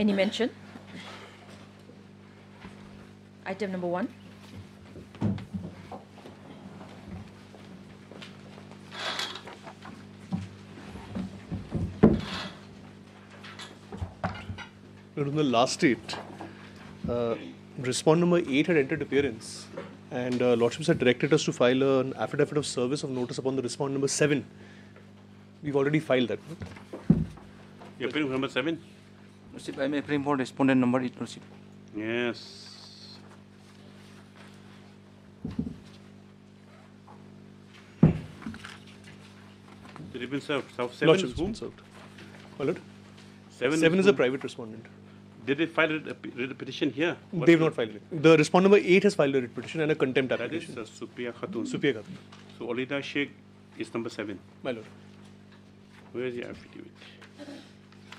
Any mention? Item number 1. On the last date, respondent number 8 had entered appearance, and Lordships had directed us to file an affidavit of service of notice upon the respondent number 7. We've already filed that. You're appearing number 7? Lordship, I am appearing for respondent number 8, Lordship. Yes. Did it been served? 7 Lordship's is whom? been served. My lord? 7 is a private respondent. Did they file a petition here? They've not filed it. The respondent number 8 has filed a writ petition and a contempt That application. is Supriya Khatun. Supriya Khatun. So Olida Sheikh is number 7. My lord. Where is the affidavit?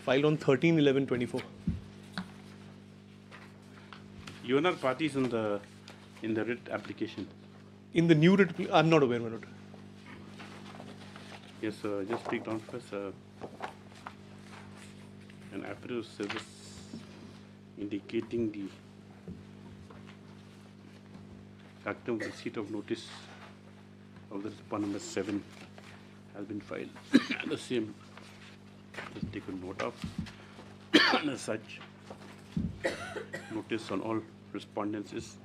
Filed on 13/11/24. You are not parties in the writ application. In the new writ, I'm not aware, my lord. Yes, just take down first an affidavit of service indicating the fact of receipt of notice of the respondent number 7 has been filed. And the same is taken note of. And as such, notice on all respondents is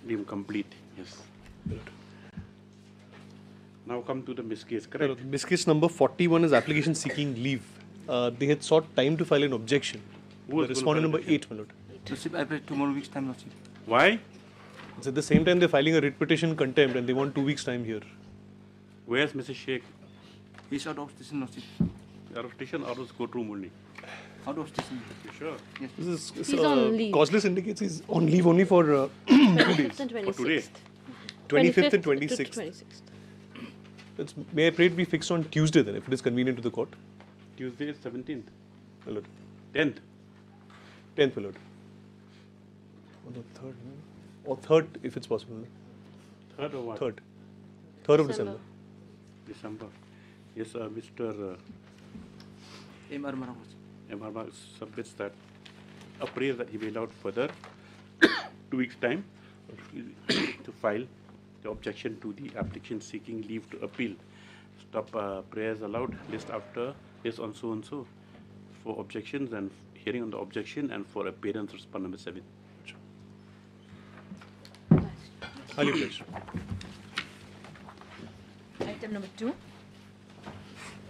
deemed complete. Yes. Now come to the miscase, correct? Miscase number 41 is application seeking leave. They had sought time to file an objection. Who The was respondent gonna number file 8, my lord. Lordship, I pray 2 more weeks time, Lordship. Why? It's at the same time they're filing a writ petition contempt and they want 2 weeks' time here. Where's Mrs. Sheikh? He's out of station, Lordship. Out of station or was courtroom only? Out of station. You sure? Yes. This is He's on leave. causeless indicates he's on leave only for 2 days. 25th and For today? 26th. 25th and 25th to 26th. 26th. May I pray it be fixed on Tuesday then, if it is convenient to the court? Tuesday is 17th. My lord. 10th. 10th, my lord. On the 3rd, or 3rd if it's possible. 3rd or what? 3rd. 3rd of December. December. Yes, Mr. M.R. Mara, Lordship. M. Harma submits that a prayer that he will out further 2 weeks' time to file the objection to the application seeking leave to appeal. Stop prayers allowed, list after yes on so and so for objections and hearing on the objection and for appearance respond number 7. Highly pledged. Item number 2.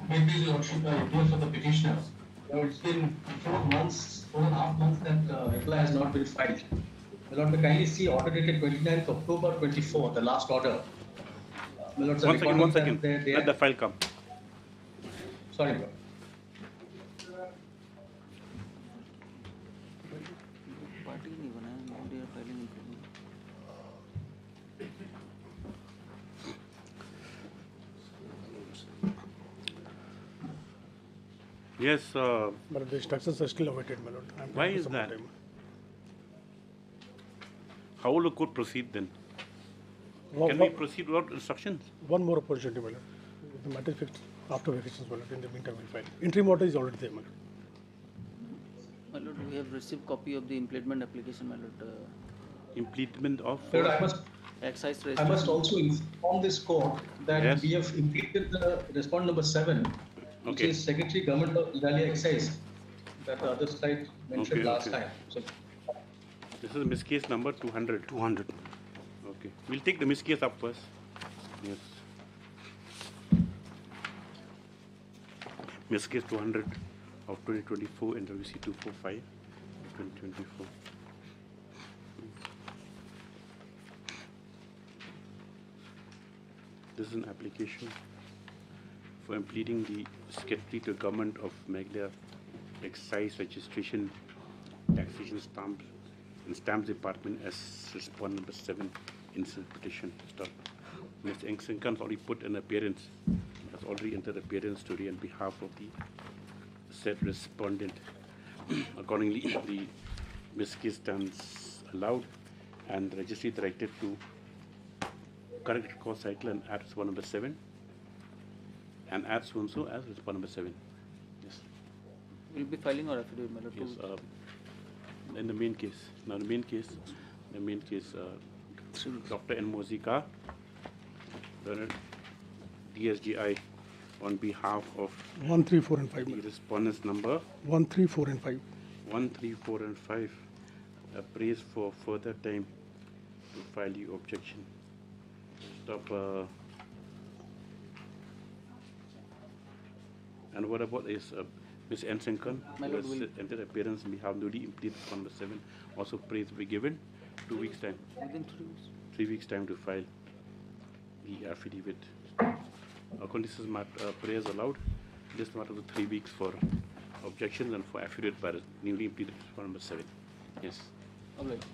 Maybe the Lordship, appeals of the petitioners. It's been 4.5 months that reply has not been filed. My lord, may kindly see order dated 29th October 24, the last order. My lord, sir, One second. Let the file come. Sorry, my lord. Party नहीं बना है, now they are filing in court. Yes, But the instructions are still awaited, my lord. I'm Why taking is some more that? time. how will the court proceed then? One, Can we proceed without instructions? one more opportunity, my lord. If the matter is fixed after vacations, my lord. In the meantime, we'll file. Interim order is already there, my lord. My lord, we have received copy of the implement application, my lord. Implement of My lord, Excise I registration. must also inform this court that Yes. we have impleted the respondent number 7, which Okay. is Secretary Government of Meghalaya Excise, that the other side mentioned Okay, last okay. time. So, This is miscase number 200. 200. Okay. We'll take the miscase up first. Yes. Miscase 200 of 2024 and WC 245 2024. This is an application for impleting the Secretary to Government of Meghalaya Excise Registration Taxation Stamps and Stamps Department as respondent number 7 in this petition. Stop. Mr. Engsinkan has already put an appearance, has already entered appearance today on behalf of the said respondent. Accordingly, the miscase stands allowed and the registry directed to correct course cycle and add respondent number 7 and add so and so as respondent number 7. Yes. We'll be filing our affidavit, my lord. Yes, in the main case. Now, the main case, Dr. N. Mozika, the DSGI, on behalf of 1, 3, 4, and 5. the respondents number 1, 3, 4, and 5. 1, 3, 4, and 5, appraised for further time to file the objection. Stop. And what about this Ms. N. Senkan, My who lord, has will- entered appearance on behalf of newly implemented number 7, also praise be given 2 weeks time, Within 3 weeks. 3 weeks time to file the affidavit. According to this prayers allowed, this matter of 3 weeks for objections and for affidavit by the newly implemented number 7. Yes. Obliged.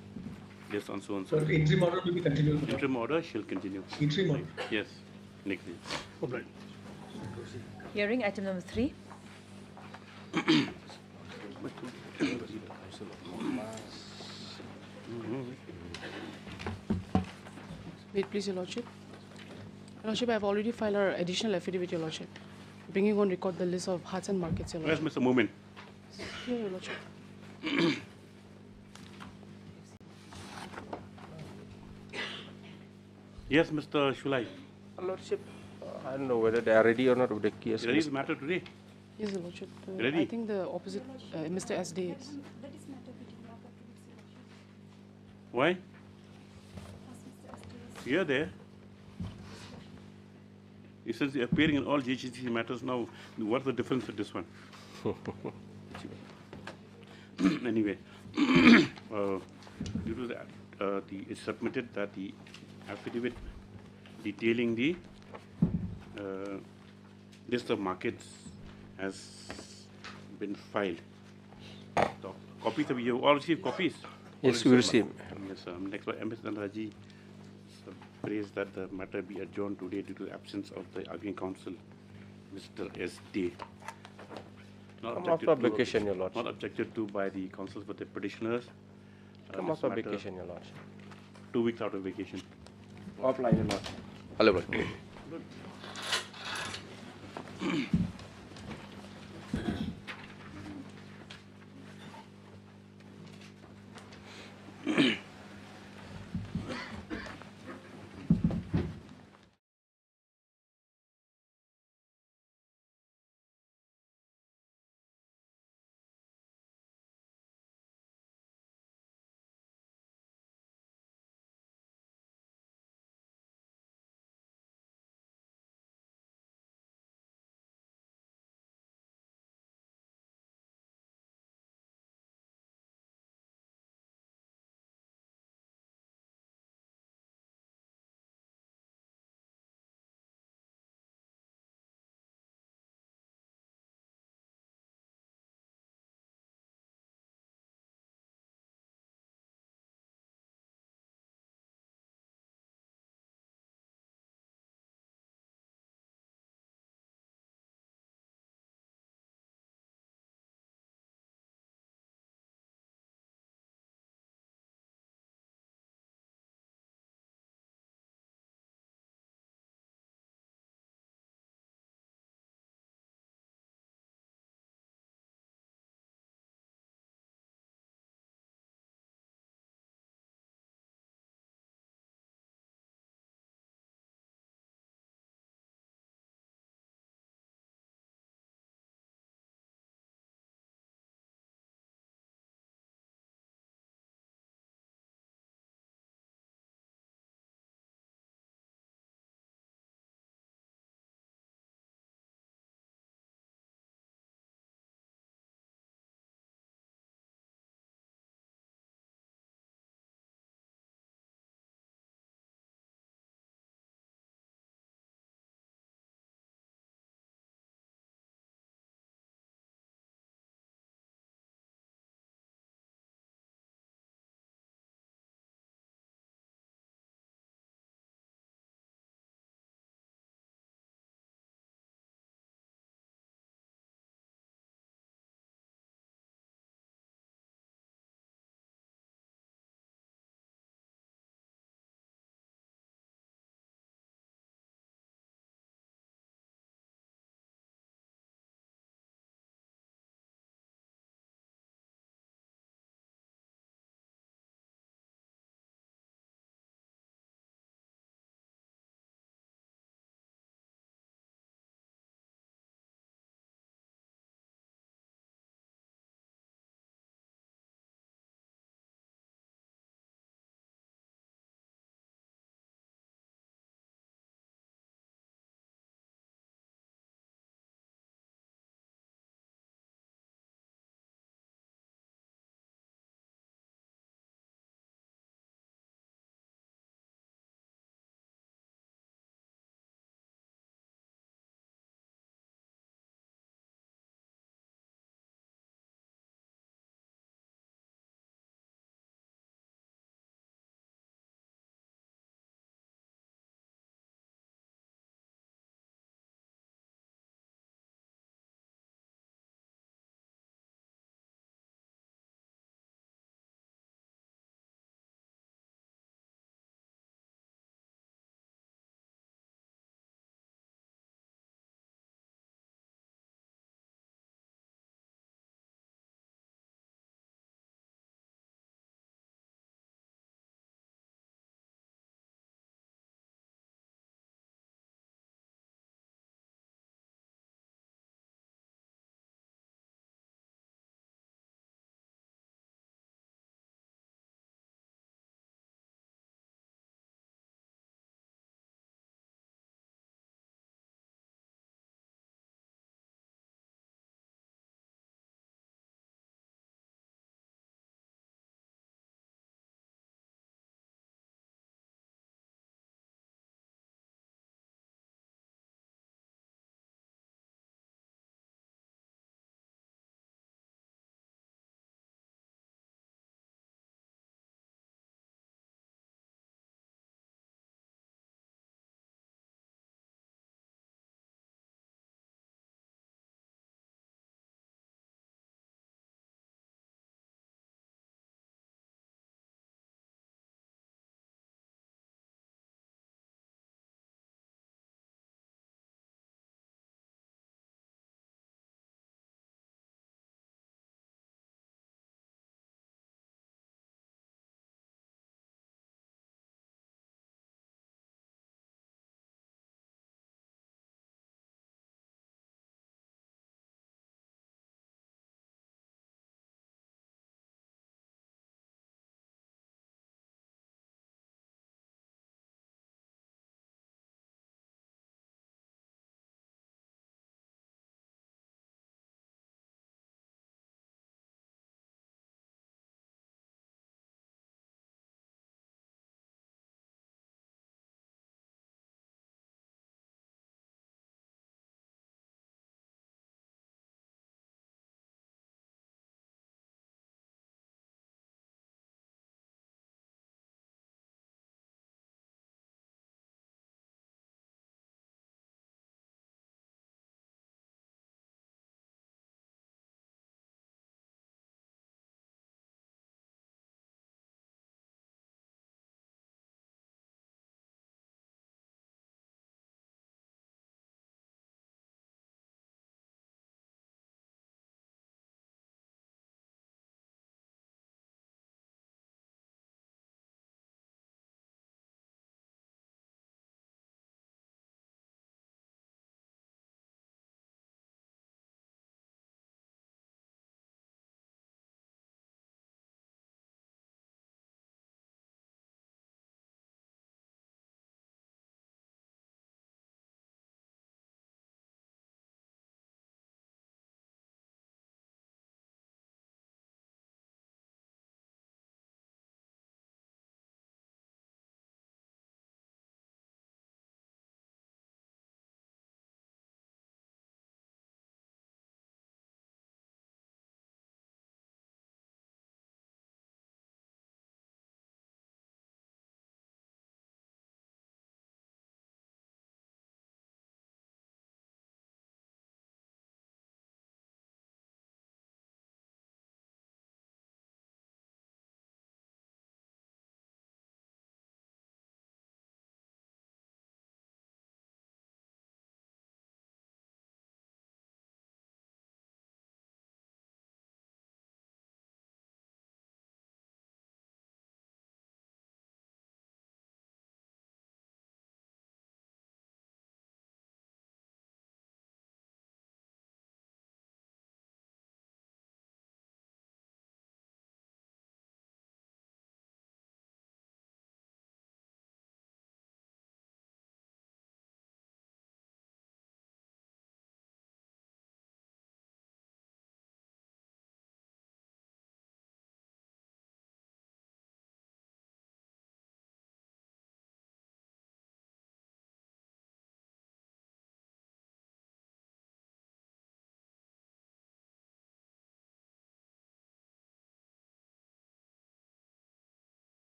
Yes, on so and So so. interim order will be continued. Interim order shall continue. Interim order. Yes. Next day. Obliged. Hearing item number 3. Wait, please, Your Lordship. Your Lordship, I have already filed our additional affidavit, Your Lordship, bringing on record the list of huts and markets, Your Where's Lordship. Mr. Moomin? Here, Your Lordship. Yes, Mr. Shulai. Lordship, I don't know whether they are ready or not with the case. Ready the matter today? Yes, Your Lordship. Ready? I think the opposite, Mr. S. Day is. Why? You're there. Since you're appearing in all JGC matters now, what's the difference with this one? Anyway, due to that, it's submitted that the affidavit detailing the list of markets has been filed. So, copies of you all received copies? Yes, we received. Yes, next one, MS Nandaraji praised that the matter be adjourned today due to the absence of the arguing counsel, Mr. S. D. Not Come off objected of to- vacation, Your Lordship. Not objected to by the counsel for the petitioners. Come This off of matter, vacation, Your Lordship. 2 weeks out of vacation. Offline, Your Lordship. Hello, bro.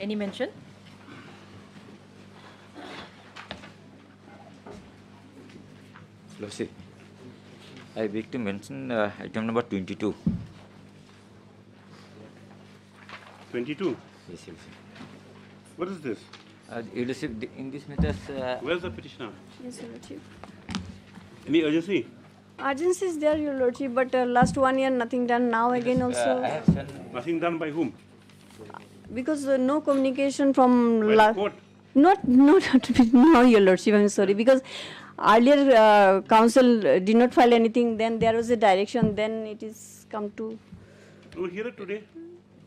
Any mention? Lordship, I beg to mention item number 22. 22. Yes, yes. What is this? Your Lordship, in this matters, Where's the petitioner? Yes, Your Lordship. Any urgency? Urgency is there, Your Lordship, but last 1 year nothing done. Now again also, I have sent Nothing done by whom? because no communication from By the last. court? Not no, Your Lordship. I'm sorry, because earlier council did not file anything. Then there was a direction. Then it is come to. We'll hear it today.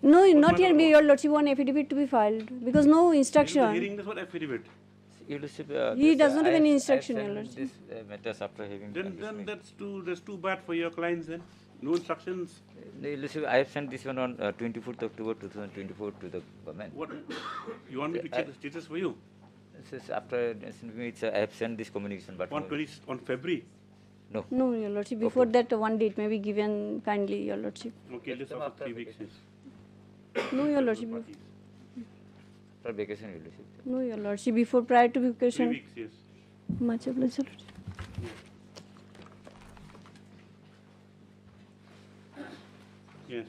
No, not matter here, Your Lordship. One affidavit to be filed because no The instruction. hearing this what affidavit? Your Lordship, He this, doesn't have I any I instruction, sent Your Lordship. This matters after having Then that's too bad for your clients then. No instructions. Your Lordship, I have sent this one on 24th October 2024 to the government. What? You want me to check the status for you? This is after I have sent this communication, but On February? no. No, Your Lordship. Before that, one date may be given kindly, Your Lordship. Okay, let's after 3 weeks. Yes. No, Your Lordship. After vacation, Your Lordship. No, Your Lordship. Before prior to 3 vacation. weeks, yes. Much obliged, Your Lordship. Yes.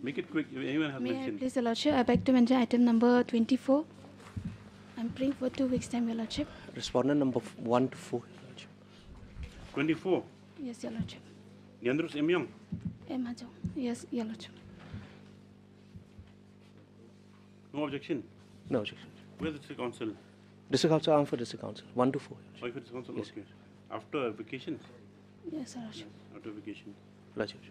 Make it quick. If anyone has May I mentioned. please, Your Lordship? I beg to mention item number 24. I'm praying for 2 weeks' time, Your Lordship. Respondent number 1 to 4. 24. Yes, Your Lordship. Yandrus Emyong. Mahjong. Yes, Your Lordship. No objection. No objection. Where's the district council? District Council, I'm for District Council. 1 to 4. Oh, if it's council, Yes. okay. After vacation? Yes, Your Lordship. After vacation. Lordship.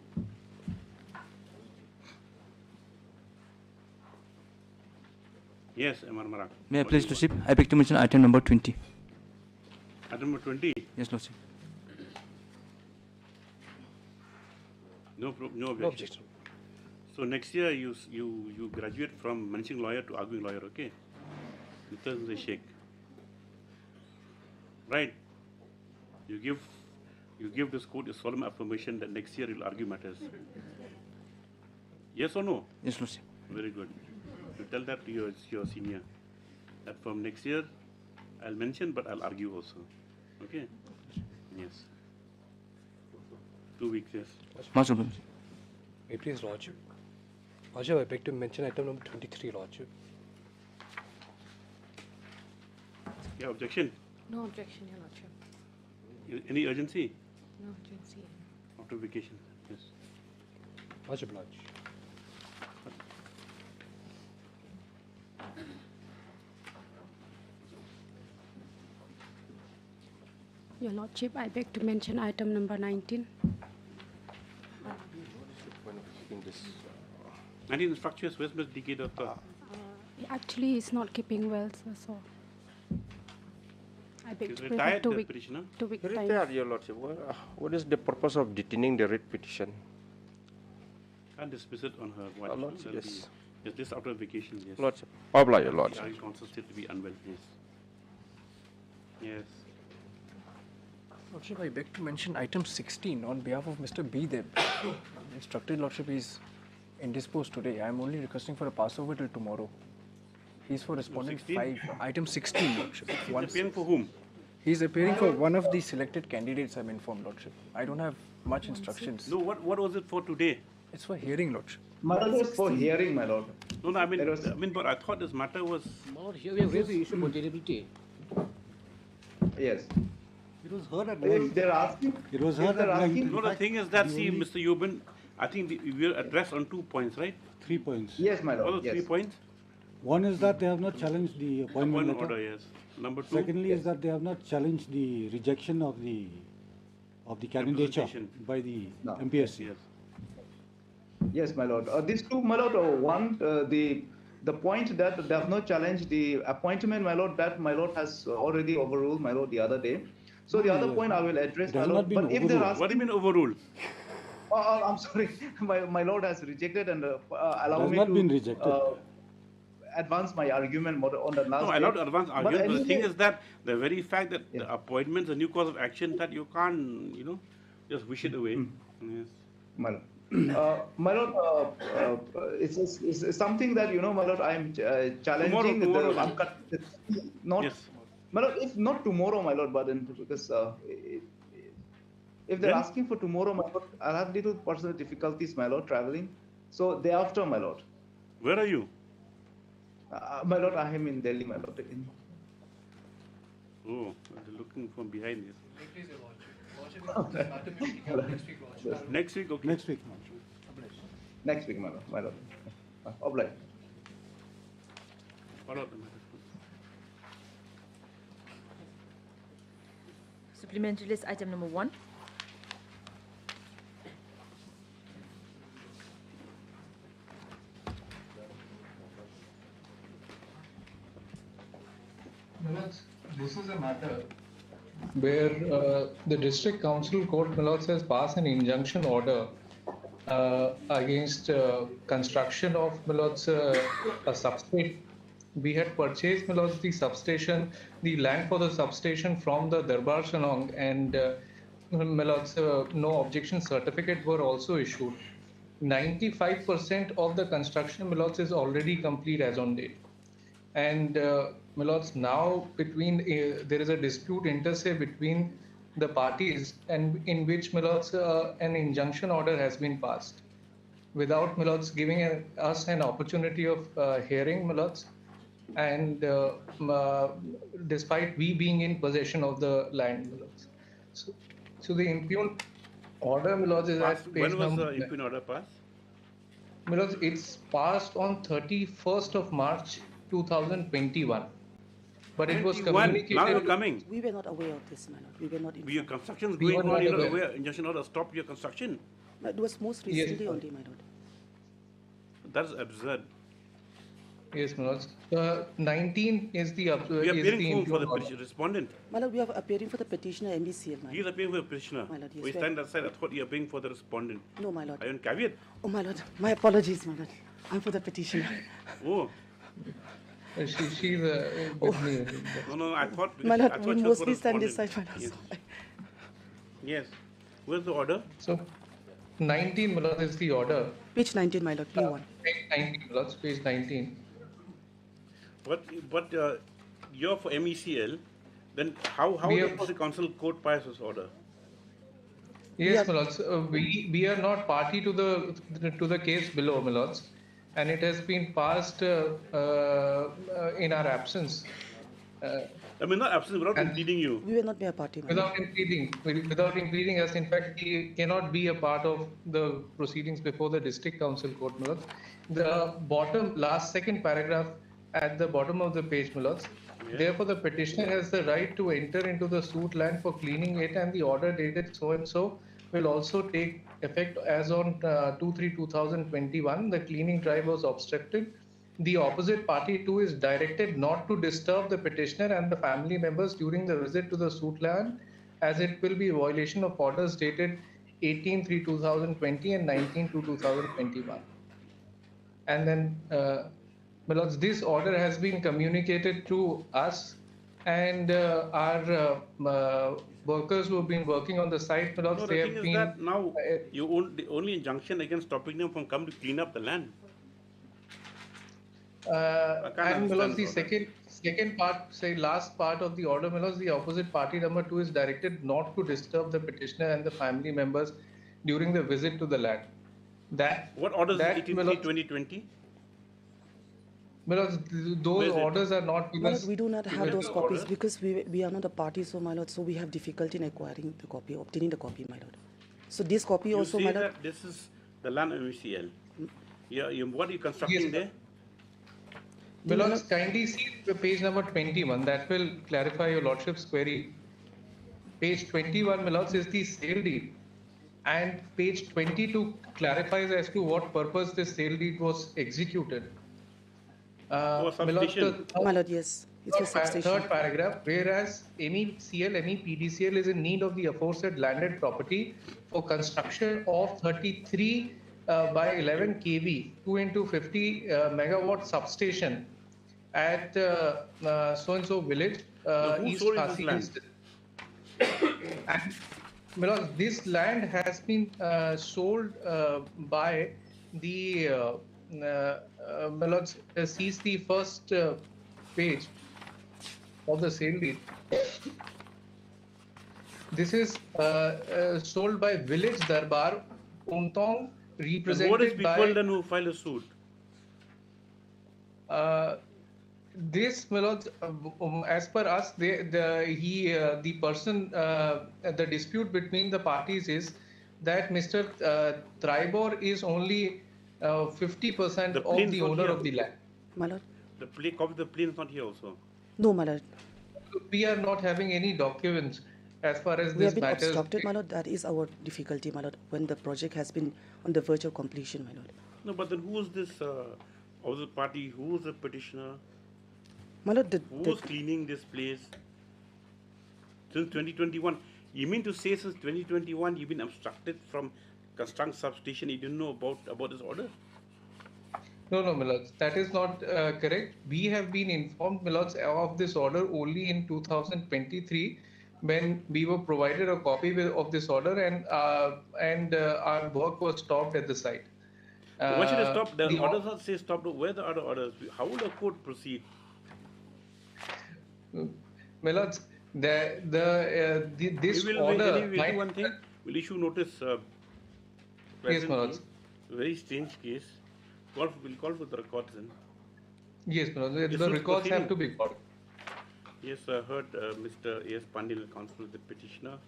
Yes, Amar Marak. May I please, Lordship? I beg to mention item number 20. Item number 20. Yes, Lordship. No objection. So next year you graduate from managing lawyer to arguing lawyer, okay? Mr. Sheikh. Right? You give this court a solemn affirmation that next year you'll argue matters. Yes or no? Yes, Lordship. Very good. You tell that to your senior. That from next year I'll mention but I'll argue also. Okay? Yes. 2 weeks, yes. Much obliged. May it please, Lordship. Lordship, I beg to mention item number 23, Lordship. Yeah, objection? No objection, Your Lordship. Any urgency? No urgency. After vacation, yes. Much obliged. Your Lordship, I beg to mention item number 19. In this. 19 structures, where's Ms. DK Doctor? Actually, he's not keeping well, so I beg He's to pray for retired, 2 the week, petitioner? 2 week time. Retired, Your Lordship. What is the purpose of detaining the writ petition? Can't dismiss it on her watch. Lordship, There'll yes. Yes, this after vacation, yes. Lordship. Oblige, Your The Lordship. High Council still to be unwell, yes. Yes. Lordship, I beg to mention item 16 on behalf of Mr. B. Deb. Instructed Lordship is indisposed today. I am only requesting for a passover till tomorrow. He's for respondent 16? 5. Item 16, Lordship. He's appearing for whom? He's appearing for one of the selected candidates, I'm informed, Lordship. I don't have much instructions. No, what was it for today? It's for hearing, Lordship. My lord, was for hearing, my lord. No, I mean, but I thought this matter was... Here we have raised the issue of containability. Yes. It was heard at If they're asking, It was if heard they're at asking, No, the thing is that, see, Mr. Yubin, I think we are addressed on 2 points, right? 3 points. yes, my What are lord. the 3 Yes. points? One is that they have not challenged the appointment Appointment letter. order, yes. Number 2, Secondly, is that they have not challenged the rejection of the candidature Representation. by the No. MPSC. yes. Yes, my lord. These two, my lord, one, the point that they have not challenged the appointment, my lord, that my lord has already overruled, my lord, the other day. So the other yes, point I will address, it my has lord. not been But if they're overruled. asking, What do you mean overruled? I'm sorry, my lord has rejected and allow has me not to been rejected. Advance my argument on the last. No, I day. not advance But argument, but the thing anyway- is that the very fact that the appointment is a new cause of action that you can't, just wish it away. Yes. My lord. My lord, it's something that, my lord, I'm challenging. Tomorrow. Not, yes. My lord, if not tomorrow, my lord, but then because if they're Then? asking for tomorrow, my lord, I'll have little personal difficulties, my lord, traveling. So day after, my lord. Where are you? My lord, I am in Delhi, my lord. Oh, they're looking from behind this. Next week, okay. Next week. Next week, my lord. My lord. Obliged. What about the matter? Supplementary list item number 1. This is a matter where the District Council Court, Milords, has passed an injunction order against construction of, Milords, a substation. We had purchased, Milords, the substation, the land for the substation from the Darbar Shanong, and Milords, no objection certificate were also issued. 95% of the construction, Milords, is already complete as on date. And Milords, now between there is a dispute inter se between the parties, and in which, Milords, an injunction order has been passed without, Milords, giving us an opportunity of hearing, Milords, and despite we being in possession of the land, Milords. So the impugned order, Milords, is at page when was number. the impugned order passed? Milords, it's passed on 31st of March 2021. But it was communicated. Now you're coming. We were not aware of this, my lord. We were not informed. Your construction is We going were on, not you're not aware. aware. Injunction order stopped your construction. No, it was most recently only, my lord. That's absurd. Yes, my lords. 19 is the We are appearing for the impugned order. respondent. My lord, we are appearing for the petitioner MBCL, my He is lord. appearing for the petitioner. My lord, yes, We we are- stand aside. I thought you are appearing for the respondent. No, my lord. Are you on caveat? Oh, my lord. My apologies, my lord. I'm for the petitioner. Oh. She's with me. No, I thought. My lord, I thought we she was for mostly stand this respondent. side, my lord. Yes. Yes. Where's the order? So 19, my lords, is the order. Page 19, my lord. P1. Page 19, my lords, page 19. But you're for MECL. Then how We does are- the council court pass this order? Yes, my lords. We are not party to the case below, my lords, and it has been passed in our absence. I mean, not absent, without impeding you. We were not mere party, my lord. Without impeding us. In fact, he cannot be a part of the proceedings before the district council court, my lords. The second paragraph at the bottom of the page, my lords. Yeah. Therefore, the petitioner has the right to enter into the suit land for cleaning it, and the order dated so and so will also take effect as on 2/3/2021. The cleaning drive was obstructed. The opposite party too is directed not to disturb the petitioner and the family members during the visit to the suit land, as it will be a violation of orders dated 18/3/2020 and 19/2/2021. And then, my lords, this order has been communicated to us and our workers who have been working on the site. My lords, No, the they thing have is been. that now you own the only injunction against stopping them from coming to clean up the land. And my lords, the second part, last part of the order, my lords, the opposite party number 2 is directed not to disturb the petitioner and the family members during the visit to the land. What orders that, is 18/3/2020? My lords, those orders are not My given. lord, we do not have given those the copies order. because we are not a party, so my lord, so we have difficulty in acquiring the copy, obtaining the copy, my lord. So this copy You also, say my lord. that this is the land of MECL. What are you constructing there? My lords, kindly see the page number 21. That will clarify your lordship's query. Page 21, my lords, is the sale deed. And page 22 clarifies as to what purpose this sale deed was executed. My lords, My lord, yes. It's for substation. third paragraph, whereas MECL, PDCL is in need of the aforesaid landed property for construction of 33 by 11 kV, 2x50 megawatt substation at so-and-so village, Who East sold this Khasi land? Hills. And My lord, this land has been sold by the my lord, sees the first page of the sale deed. This is sold by Village Darbar, Untong, And represented what is people by then who file a suit? this, my lord, as per us, the person, the dispute between the parties is that Mr. Tribor is only 50% of the owner of the land. My lord. The copy of the plea is not here also. No, my lord. We are not having any documents as far as We this have been matter. obstructed, my lord. That is our difficulty, my lord, when the project has been on the verge of completion, my lord. No, but then who is this other party? Who is the petitioner? My lord, Who is cleaning this place? Since 2021. You mean to say since 2021 you've been obstructed from constructing substation? You didn't know about this order? No, my lords, that is not correct. We have been informed, my lords, of this order only in 2023 when we were provided a copy of this order and our work was stopped at the site. So why should it stop? The the orders not say stop. Where are the other orders? How will the court proceed? My lords, this Will order. do one thing. We'll issue notice. Yes, my lords. Very strange case. We'll call for the records then. Yes, my lords. Yes, The so records have proceeding. to be called. Yes, I heard Mr. A.S. Pandil, counsel of the petitioner,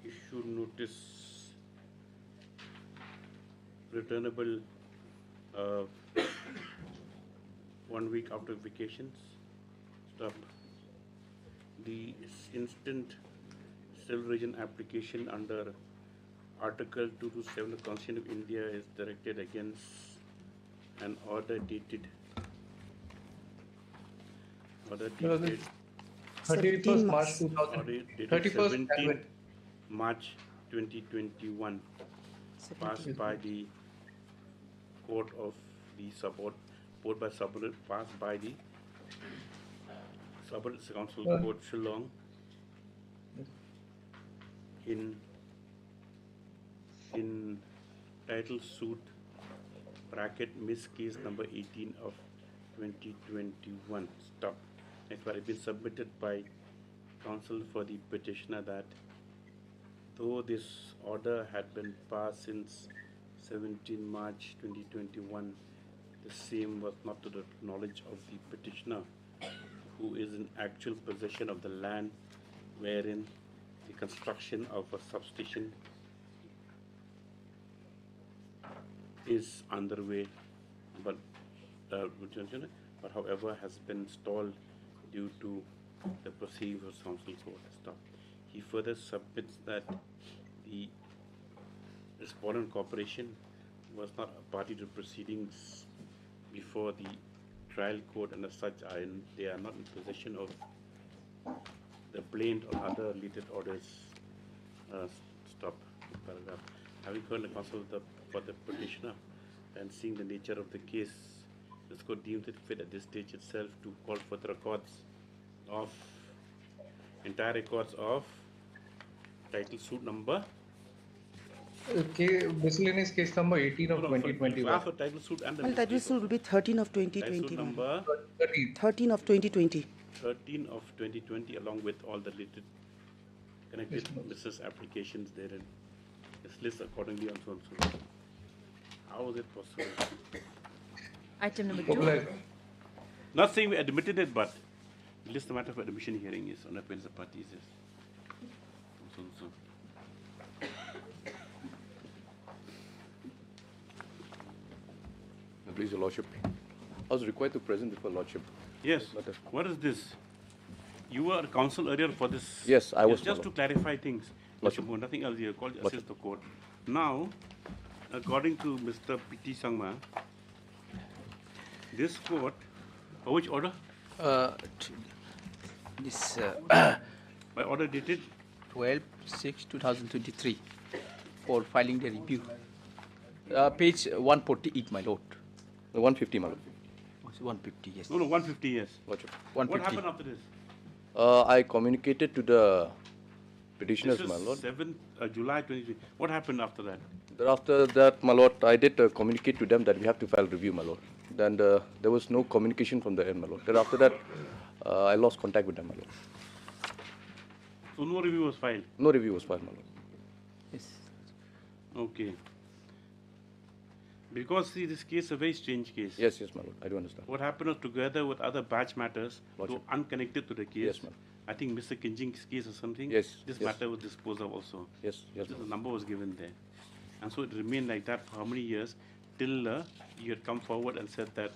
issued notice returnable 1 week after vacations. Stop. The instant civil region application under Article 227 of the Constitution of India is directed against an order dated 31st March 17 March 2021, passed by the Court of the passed by the Subordinate Council Court Shillong in title suit Miss case number 18 of 2021. Stop. It has been submitted by counsel for the petitioner that though this order had been passed since 17 March 2021, the same was not to the knowledge of the petitioner, who is in actual possession of the land wherein the construction of a substation is underway, but however has been stalled due to the proceedings of council court. Stop. He further submits that the respondent corporation was not a party to proceedings before the trial court, and as such they are not in possession of the plaint or other related orders. Stop. Paragraph. Having heard the counsel for the petitioner and seeing the nature of the case, this court deems it fit at this stage itself to call for the entire records of title suit number. Miscellaneous case number 18 of 2021. For title suit and the Well, title suit will be 13 of 2020. title suit number 13 of 2020. 13 of 2020, along with all the related connected business applications therein. This list accordingly on so and so. How is it possible? Item number 2. Not saying we admitted it, but at least the matter of admission hearing is on appeal the parties is. So and so. Please, Your Lordship. I was required to present before Lordship. Yes. What is this? You were counsel earlier for this. Yes, I was. Just to clarify things. Lordship. Nothing else here. Called assist the court. Now, according to Mr. P.T. Sangma, this court, which order? This by order dated 12/6/2023 for filing the review. Page 148, my lord. 150, my lord. 150, yes. No, 150, yes. Lordship. What 150. happened after this? I communicated to the petitioners, This my is lord. 7th July 23. What happened after that? After that, my lord, I did communicate to them that we have to file review, my lord. Then there was no communication from the end, my lord. Then after that, I lost contact with them, my lord. So no review was filed? No review was filed, my lord. Yes. Okay. Because see, this case is a very strange case. Yes, yes, my lord. I do understand. What happened was, together with other batch matters, though unconnected to the case. Yes, ma'am. I think Mr. Kinjing's case or something. Yes, This yes. matter was disposed of also. Yes, yes, The ma'am. number was given there, and so it remained like that for how many years till you had come forward and said that.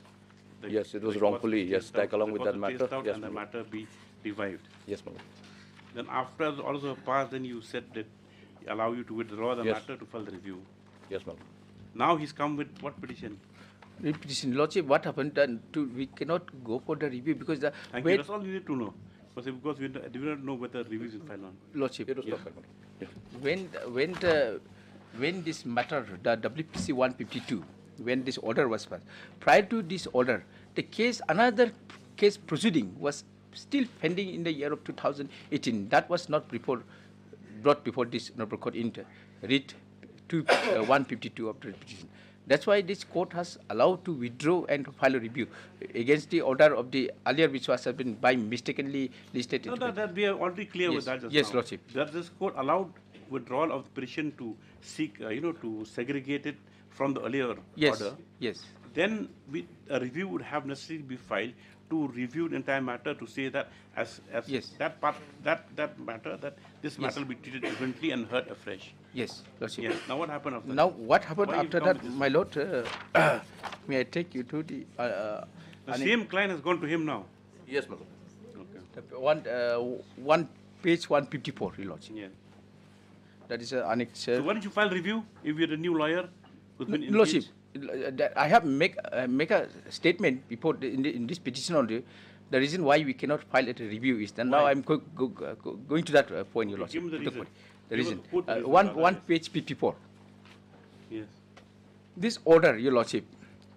Yes, it was records wrongfully, were yes, traced tag out, along with records that were traced matter. out Yes, and the my lord. matter be revived. Yes, my lord. Then after all of passed, then you said that allow you to withdraw the Yes. matter to file the review. Yes, my lord. Now he's come with what petition? Petition, Lordship, what happened? We cannot go for the review because the Thank you. That's all you need to know. Because we do not know whether review is filed on. Lordship, It was not filed, my lord. when this matter, the WPC 152, when this order was passed, prior to this order, the case, another case proceeding was still pending in the year of 2018. That was not brought before this honorable court in writ 152 of the petition. That's why this court has allowed to withdraw and file a review against the order of the earlier, which was been by mistakenly listed. No, that we are already clear with that just yes, now. Lordship. That this court allowed withdrawal of the petition to seek, to segregate it from the earlier Yes, order. yes. Then a review would have necessarily be filed to review the entire matter to say that as Yes. that part that matter that this Yes. matter will be treated differently and heard afresh. Yes, Lordship. Yes. Now what happened after Now that? what happened Why you after come that, with this? my lord? May I take you to the The same client has gone to him now. Yes, my lord. Okay. One page 154, your lordship. Yeah. That is an annex. So why don't you file review if you're a new lawyer who's been Lordship, engaged? I have make a statement before in this petition only. The reason why we cannot file a review is that now Why? I'm going to that point, your lordship. Give me the reason. The Give reason. us- quote the reason One rather than- page 54. Yes. This order, your lordship,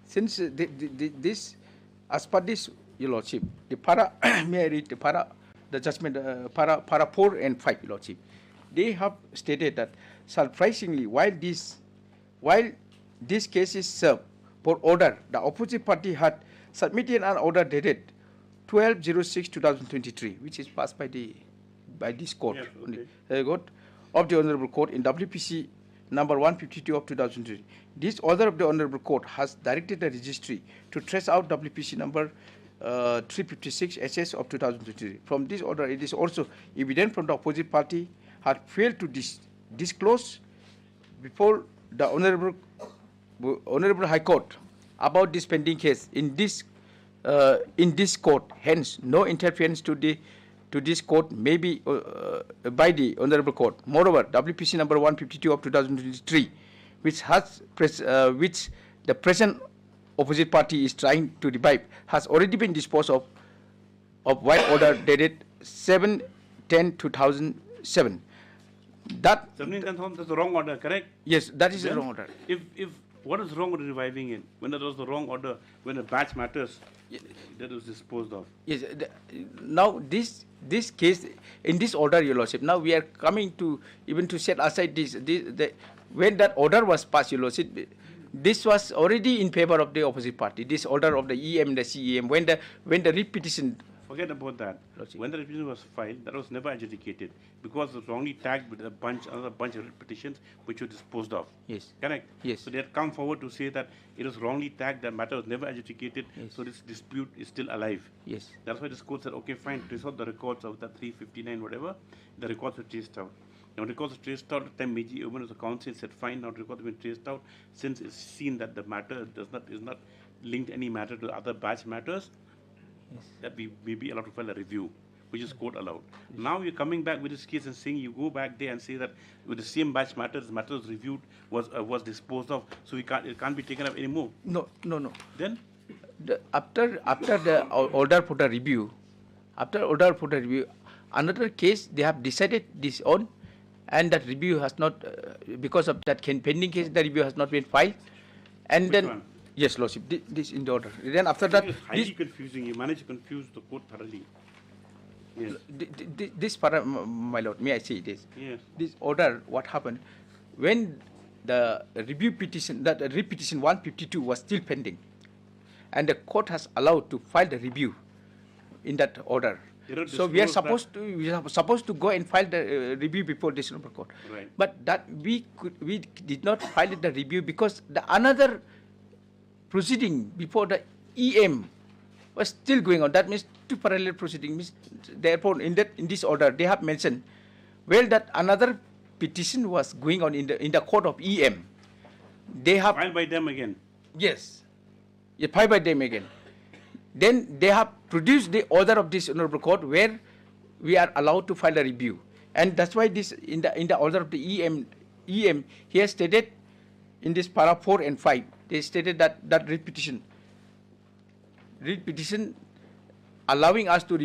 since this, as per this, your lordship, the para, may I read the para, the judgment, para 4 and 5, your lordship. They have stated that surprisingly, while this case is served for order, the opposite party had submitted an order dated 12/06/2023, which is passed by this court, Yes, okay. Of the Honorable Court in WPC number 152 of 2003. This order of the Honorable Court has directed the registry to trace out WPC number 356 SS of 2023. From this order, it is also evident from the opposite party had failed to disclose before the Honorable High Court about this pending case in this court. Hence, no interference to this court may be by the Honorable Court. Moreover, WPC number 152 of 2023, which which the present opposite party is trying to revive, has already been disposed of while order dated 7/10/2007. That 17th, that's the wrong order, correct? Yes, that is the Then wrong order. If what is wrong with reviving it when that was the wrong order, when a batch matters that was disposed of? Yes. Now this case in this order, your lordship. Now we are coming to even to set aside when that order was passed, your lordship. This was already in favor of the opposite party. This order of the EM and the CEM when the writ petition. Forget about that. Lordship. When the petition was filed, that was never adjudicated because it was wrongly tagged with another bunch of petitions which were disposed of. Yes. Correct? Yes. So they had come forward to say that it was wrongly tagged, that matter was never adjudicated, Yes. so this dispute is still alive. Yes. That's why this court said, okay, fine, trace out the records of that 359, whatever, the records were traced out. Now records were traced out, at the time Meiji Owen as a counsel said, fine, now records have been traced out, since it's seen that the matter is not linked any matter to other batch matters, that we may be allowed to file a review, which is court allowed. Now you're coming back with this case and saying you go back there and say that with the same batch matters, the matter was reviewed, was disposed of, so it can't be taken up anymore. No. Then? After the order for the review, another case they have decided this on, and that review has not, because of that pending case, the review has not been filed, and Which then. one? Yes, lordship. This in the order. Then after that, It's highly confusing. You managed to confuse the court thoroughly. Yes. My lord, may I say this? Yes. This order, what happened when the review petition, that repetition 152 was still pending, and the court has allowed to file the review in that order. So we are supposed to go and file the review before this honorable court. Right. But that we did not file the review because the another proceeding before the EM was still going on. That means two parallel proceedings. Therefore, in this order, they have mentioned, well, that another petition was going on in the court of EM. They have filed by them again. Yes, filed by them again. Then they have produced the order of this honorable court where we are allowed to file a review, and that's why this in the order of the EM here stated in this para 4 and 5, they stated that writ petition allowing us to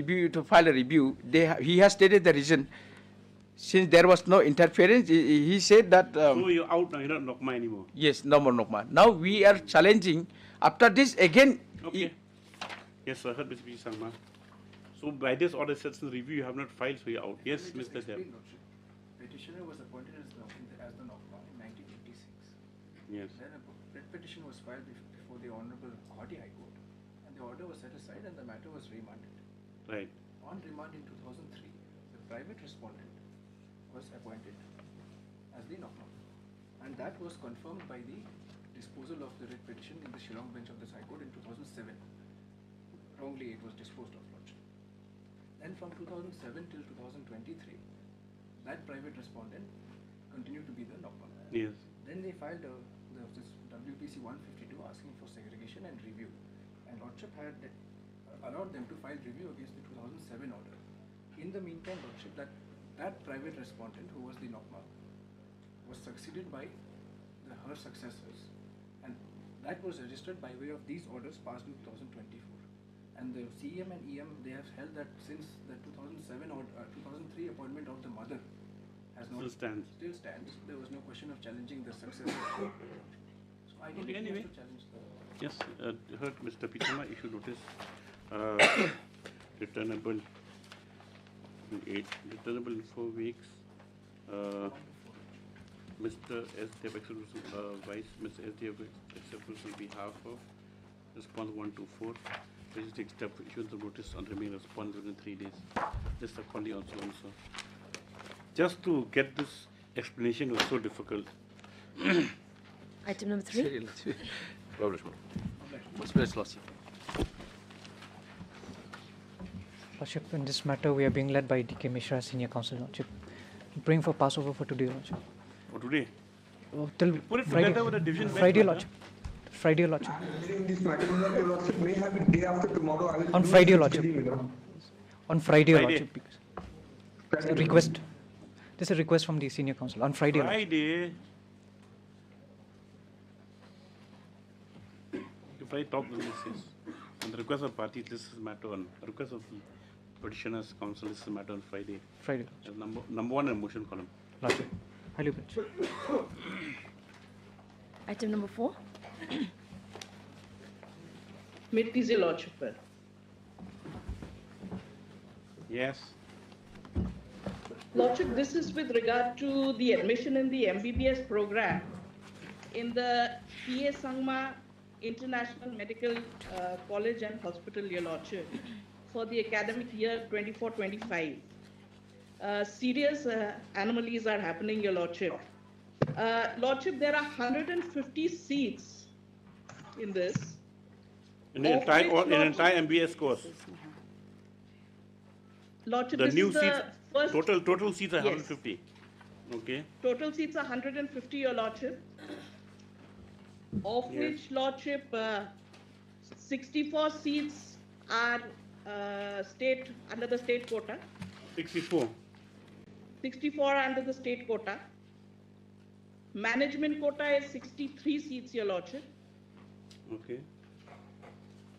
file a review. He has stated the reason. Since there was no interference, he said that. So you're out now. You're not NOCMA anymore. Yes, no more NOCMA. Now we are challenging. After this again. Okay. Yes, I heard Mr. P. Sangma. So by this order sets in review, you have not filed, so you're out. Yes, Mr. Deb. Petitioner was appointed as the NOCMA in 1986. Yes. Then a writ petition was filed before the Honorable Guwahati High Court, and the order was set aside and the matter was remanded. Right. On remand in 2003, the private respondent was appointed as the NOCMA, and that was confirmed by the disposal of the writ petition in the Shillong bench of this High Court in 2007. Wrongly, it was disposed of, Lordship. Then from 2007 till 2023, that private respondent continued to be the NOCMA. Yes. Then they filed this WPC 152 asking for segregation and review, and Lordship had allowed them to file review against the 2007 order. In the meantime, Lordship, that private respondent who was the NOCMA was succeeded by her successors, and that was registered by way of these orders passed in 2024. And the CEM and EM, they have held that since the 2007 or 2003 appointment of the mother has not still stands, there was no question of challenging the successor. So I didn't anyway. to challenge the. Yes, heard Mr. Pichama, if you notice, returnable in 4 weeks. Mr. S. Dev Vice Mr. S. Dev acceptance on behalf of response 124. Please take step for issuance of notice on remaining response within 3 days. Just accordingly also. Just to get this explanation was so difficult. Item number 3. Lordship, in this matter, we are being led by D.K. Mishra, Senior Counsel, Lordship. Praying for passover for today, Lordship. For today? Till Put it Friday. together with the division bench, Friday, Lordship. Lordship. Friday, Lordship. This matter, Your Lordship may have it day after tomorrow. I will On do Friday, it Lordship. physically, On Friday, Friday. Lordship. It's a request. This is a request from the Senior Counsel. On Friday, Lordship. Friday. If I talk with this, on the request of party, this is matter on request of the petitioners council, this is matter on Friday. Friday. Number 1 in motion column. Lordship. Highly bench. Item number 4. May it please your Lordship. Yes. Lordship, this is with regard to the admission in the MBBS program in the P.A. Sangma International Medical College and Hospital, Your Lordship, for the academic year 24-25. Serious anomalies are happening, Your Lordship. Lordship, there are 150 seats in this. In the entire MBS course. Lordship, The this new is the seats, first. total seats are Yes. 150. Okay. Total seats are 150, Your Lordship, of Yes. which, Lordship, 64 seats are under the state quota. 64. 64 under the state quota. Management quota is 63 seats, Your Lordship, Okay.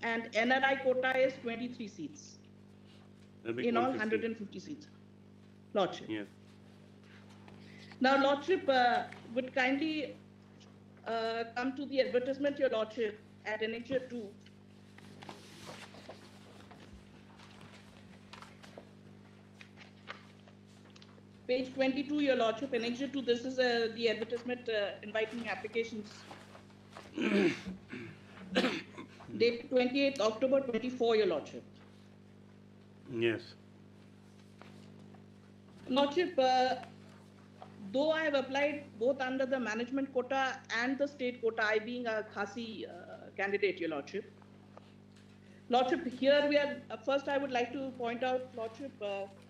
and NRI quota is 23 seats. That'll make In all, 150. 150 seats, Lordship. Yes. Now, Lordship, would kindly come to the advertisement, Your Lordship, at annexure 2. Page 22, Your Lordship, Annexure 2, this is the advertisement inviting applications. Dated 28th October 24, Your Lordship. Yes. Lordship, though I have applied both under the management quota and the state quota, I being a Khasi candidate, Your Lordship. Lordship, here we are, first I would like to point out, Lordship,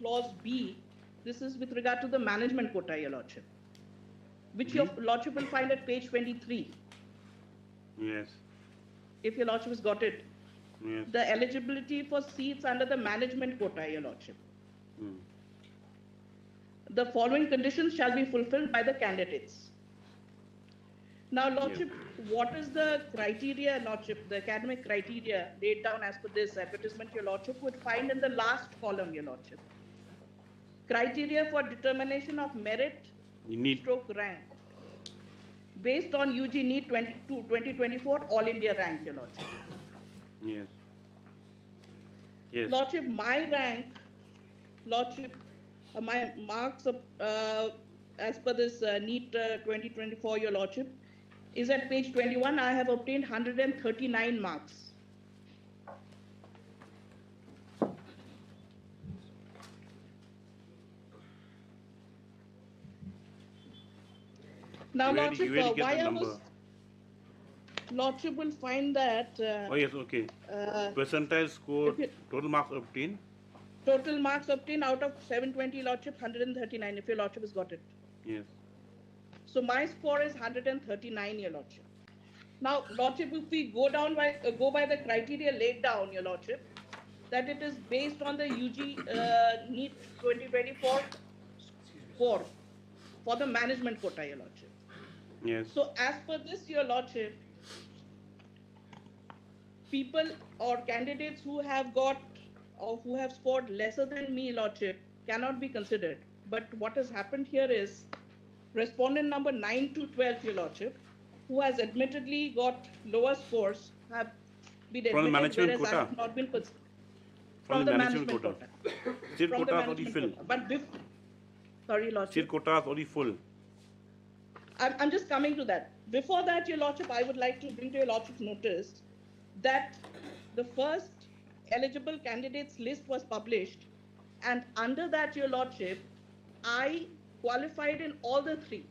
clause B, this is with regard to the management quota, Your Lordship, which Your Lordship will find at page 23. Yes. If Your Lordship has got it. Yes. The eligibility for seats under the management quota, Your Lordship. The following conditions shall be fulfilled by the candidates. Now, Lordship, what is the criteria, Lordship, the academic criteria laid down as per this advertisement, Your Lordship, would find in the last column, Your Lordship. Criteria for determination of merit stroke rank based on UG NEET 2024 All India rank, Your Lordship. Yes. Yes. Lordship, my rank, Lordship, my marks as per this NEET 2024, Your Lordship, is at page 21. I have obtained 139 marks. Now, Lordship, why I was... Lordship will find that... oh, yes, okay. Percentile score, total marks obtained? Total marks obtained out of 720, Lordship, 139, if Your Lordship has got it. Yes. So my score is 139, Your Lordship. Now, Lordship, if we go by the criteria laid down, Your Lordship, that it is based on the UG NEET 2024 score for the management quota, Your Lordship. Yes. So as per this, Your Lordship, people or candidates who have got or who have scored lesser than me, Lordship, cannot be considered. But what has happened here is respondent number 9 to 12, Your Lordship, who has admittedly got lower scores, have been from admitted, the management whereas quota. I have not been considered. From the management quota. State From the quota is already management full. quota. But sorry, Lordship. State quota is already full. I'm just coming to that. Before that, Your Lordship, I would like to bring to Your Lordship's notice that the first eligible candidates list was published, and under that, Your Lordship, I qualified in all the three.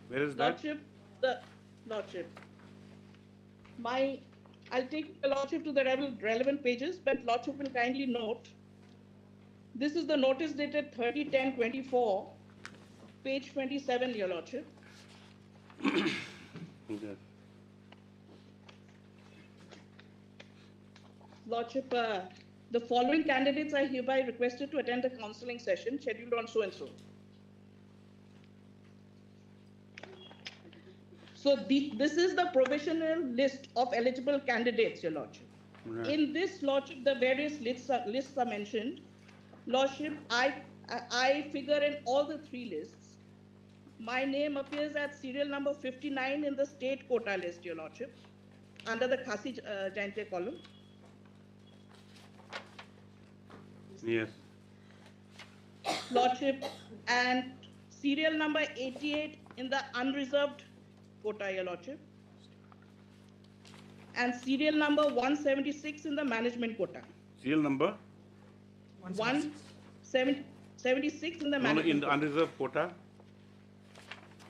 Where is that? Lordship, I'll take Your Lordship to the relevant pages, but Lordship will kindly note, this is the notice dated 30/10/24, page 27, Your Lordship. Okay. Lordship, the following candidates are hereby requested to attend the counselling session scheduled on so-and-so. So this is the provisional list of eligible candidates, Your Lordship. Right. In this, Lordship, the various lists are mentioned. Lordship, I figure in all the three lists. My name appears at serial number 59 in the state quota list, Your Lordship, under the Khasi Jaintia column. Yes. Lordship, and serial number 88 in the unreserved quota, Your Lordship, and serial number 176 in the management quota. Serial number? 176 in the management in the unreserved quota?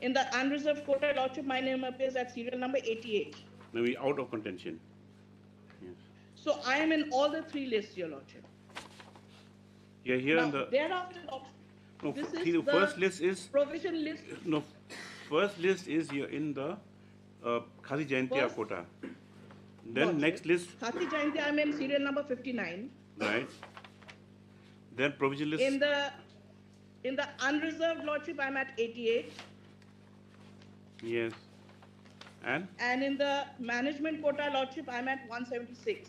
In the unreserved quota, Lordship, my name appears at serial number 88. Maybe out of contention. Yes. So I am in all the three lists, Your Lordship. Yeah, here Now, in the... thereafter, Lordship, No, this see, is the first list is... provision list. No, first list is here in the Khasi Jaintia First- quota. Then Lordship, next list, Khasi Jaintia, I am in serial number 59. right? Then provision list... In the unreserved, Lordship, I am at 88. Yes. And? And in the management quota, Lordship, I am at 176.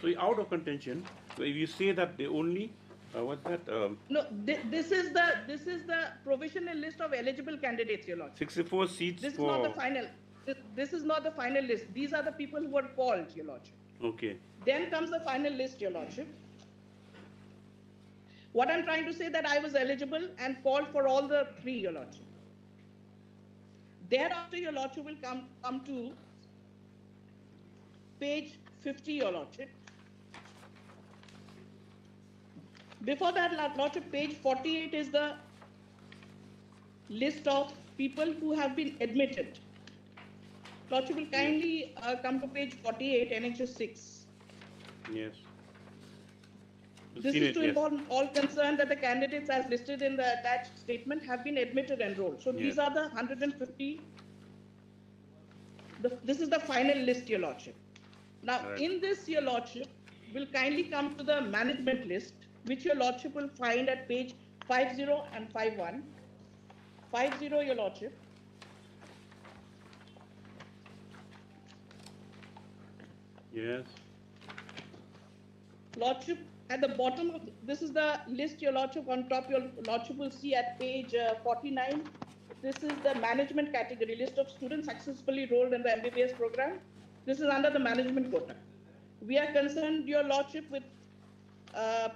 So out of contention, so if you say that they only... what's that? No, this is the provisional list of eligible candidates, Your Lordship. 64 seats This is for... not the final. This is not the final list. These are the people who were called, Your Lordship. Okay. Then comes the final list, Your Lordship. What I'm trying to say that I was eligible and called for all the three, Your Lordship. Thereafter, Your Lordship will come to page 50, Your Lordship. Before that, Lordship, page 48 is the list of people who have been admitted. Lordship will kindly come to page 48, Annexure 6. Yes. This is to inform all concerned that the candidates as listed in the attached statement have been admitted and enrolled. So these are the 150. This is the final list, Your Lordship. Now, in this, Your Lordship will kindly come to the management list, which Your Lordship will find at page 50 and 51. 50, Your Lordship. Yes. Lordship, at the bottom of this is the list, Your Lordship. On top, Your Lordship will see at page 49. This is the management category, list of students successfully enrolled in the MBBS program. This is under the management quota. We are concerned, Your Lordship, with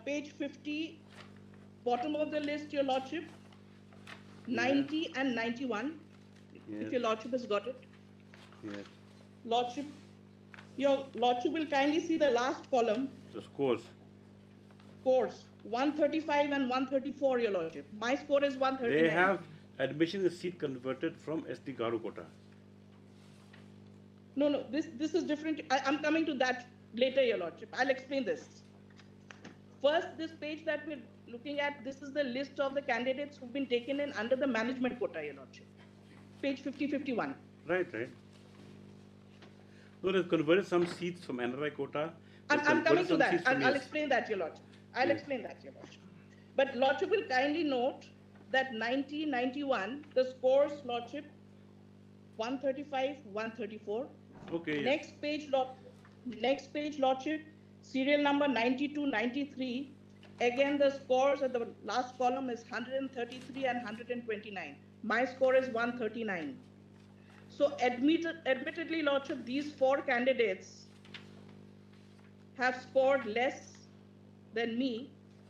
page 50, bottom of the list, Your Lordship, 90 and 91, if Your Lordship has got it. Yes. Lordship, Your Lordship will kindly see the last column. The scores. Scores, 135 and 134, Your Lordship. My score is 139. They have admission seat converted from SD Garo quota. No, this is different. I'm coming to that later, Your Lordship. I'll explain this. First, this page that we're looking at, this is the list of the candidates who've been taken in under the management quota, Your Lordship. Page 50-51. Right. So they've converted some seats from NRI quota. I'm coming to that. I'll explain that, Your Lordship. I'll explain that, Your Lordship. But Lordship will kindly note that 90, 91, the scores, Lordship, 135, 134. Okay. Next page, Lordship, serial number 92, 93. Again, the scores at the last column is 133 and 129. My score is 139. So admittedly, Lordship, these four candidates have scored less than me.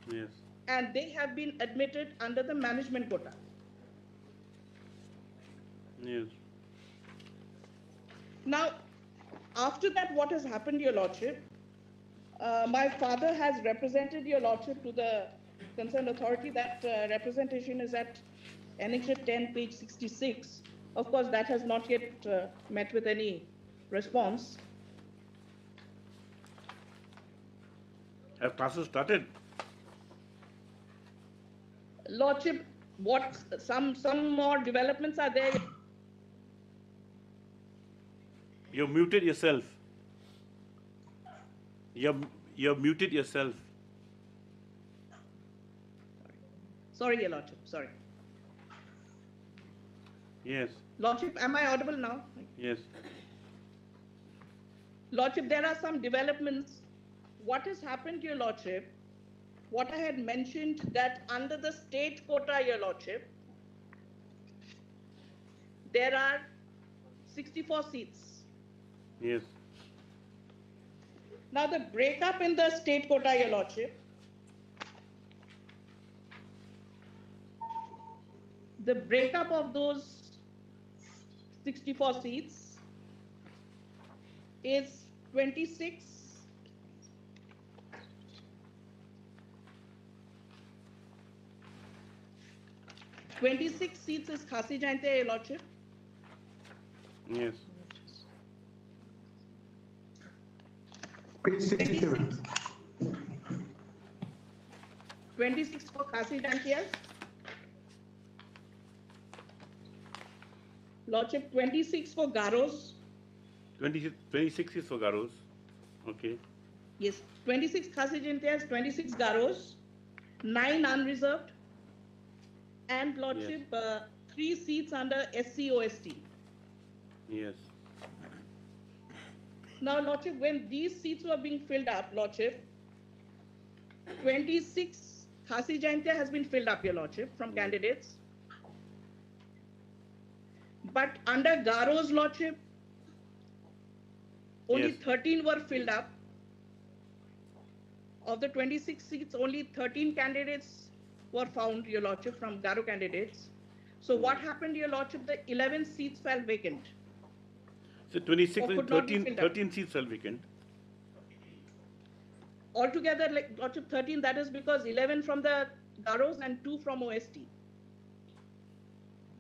Yes. And they have been admitted under the management quota. Yes. Now, after that, what has happened, Your Lordship? My father has represented, Your Lordship, to the concerned authority. That representation is at Annexure 10, page 66. Of course, that has not yet met with any response. Have classes started? Lordship, what some more developments are there? You're muted yourself. You're muted yourself. Sorry, Your Lordship, sorry. Yes. Lordship, am I audible now? Yes. Lordship, there are some developments. What has happened, Your Lordship? What I had mentioned that under the state quota, Your Lordship, there are 64 seats. Yes. Now the breakup in the state quota, Your Lordship, the breakup of those 64 seats is 26. 26 seats is Khasi Jainte, Your Lordship. Yes. Page 67. 26 for Khasi Jainte. Lordship, 26 for Garos. 26 is for Garos. Okay. Yes, 26 Khasi Jainte, 26 Garos, 9 unreserved. And Lordship, 3 seats under SC/OST. Yes. Now, Lordship, when these seats were being filled up, Lordship, 26 Khasi Jainte has been filled up, Your Lordship, from candidates. But under Garo's, Lordship, only 13 were filled up. Of the 26 seats, only 13 candidates were found, Your Lordship, from Garo candidates. So what happened, Your Lordship? The 11 seats fell vacant. So 26 Or and could not be 13, filled up. 13 seats fell vacant. Altogether, like Lordship, 13, that is because 11 from the Garos and 2 from OST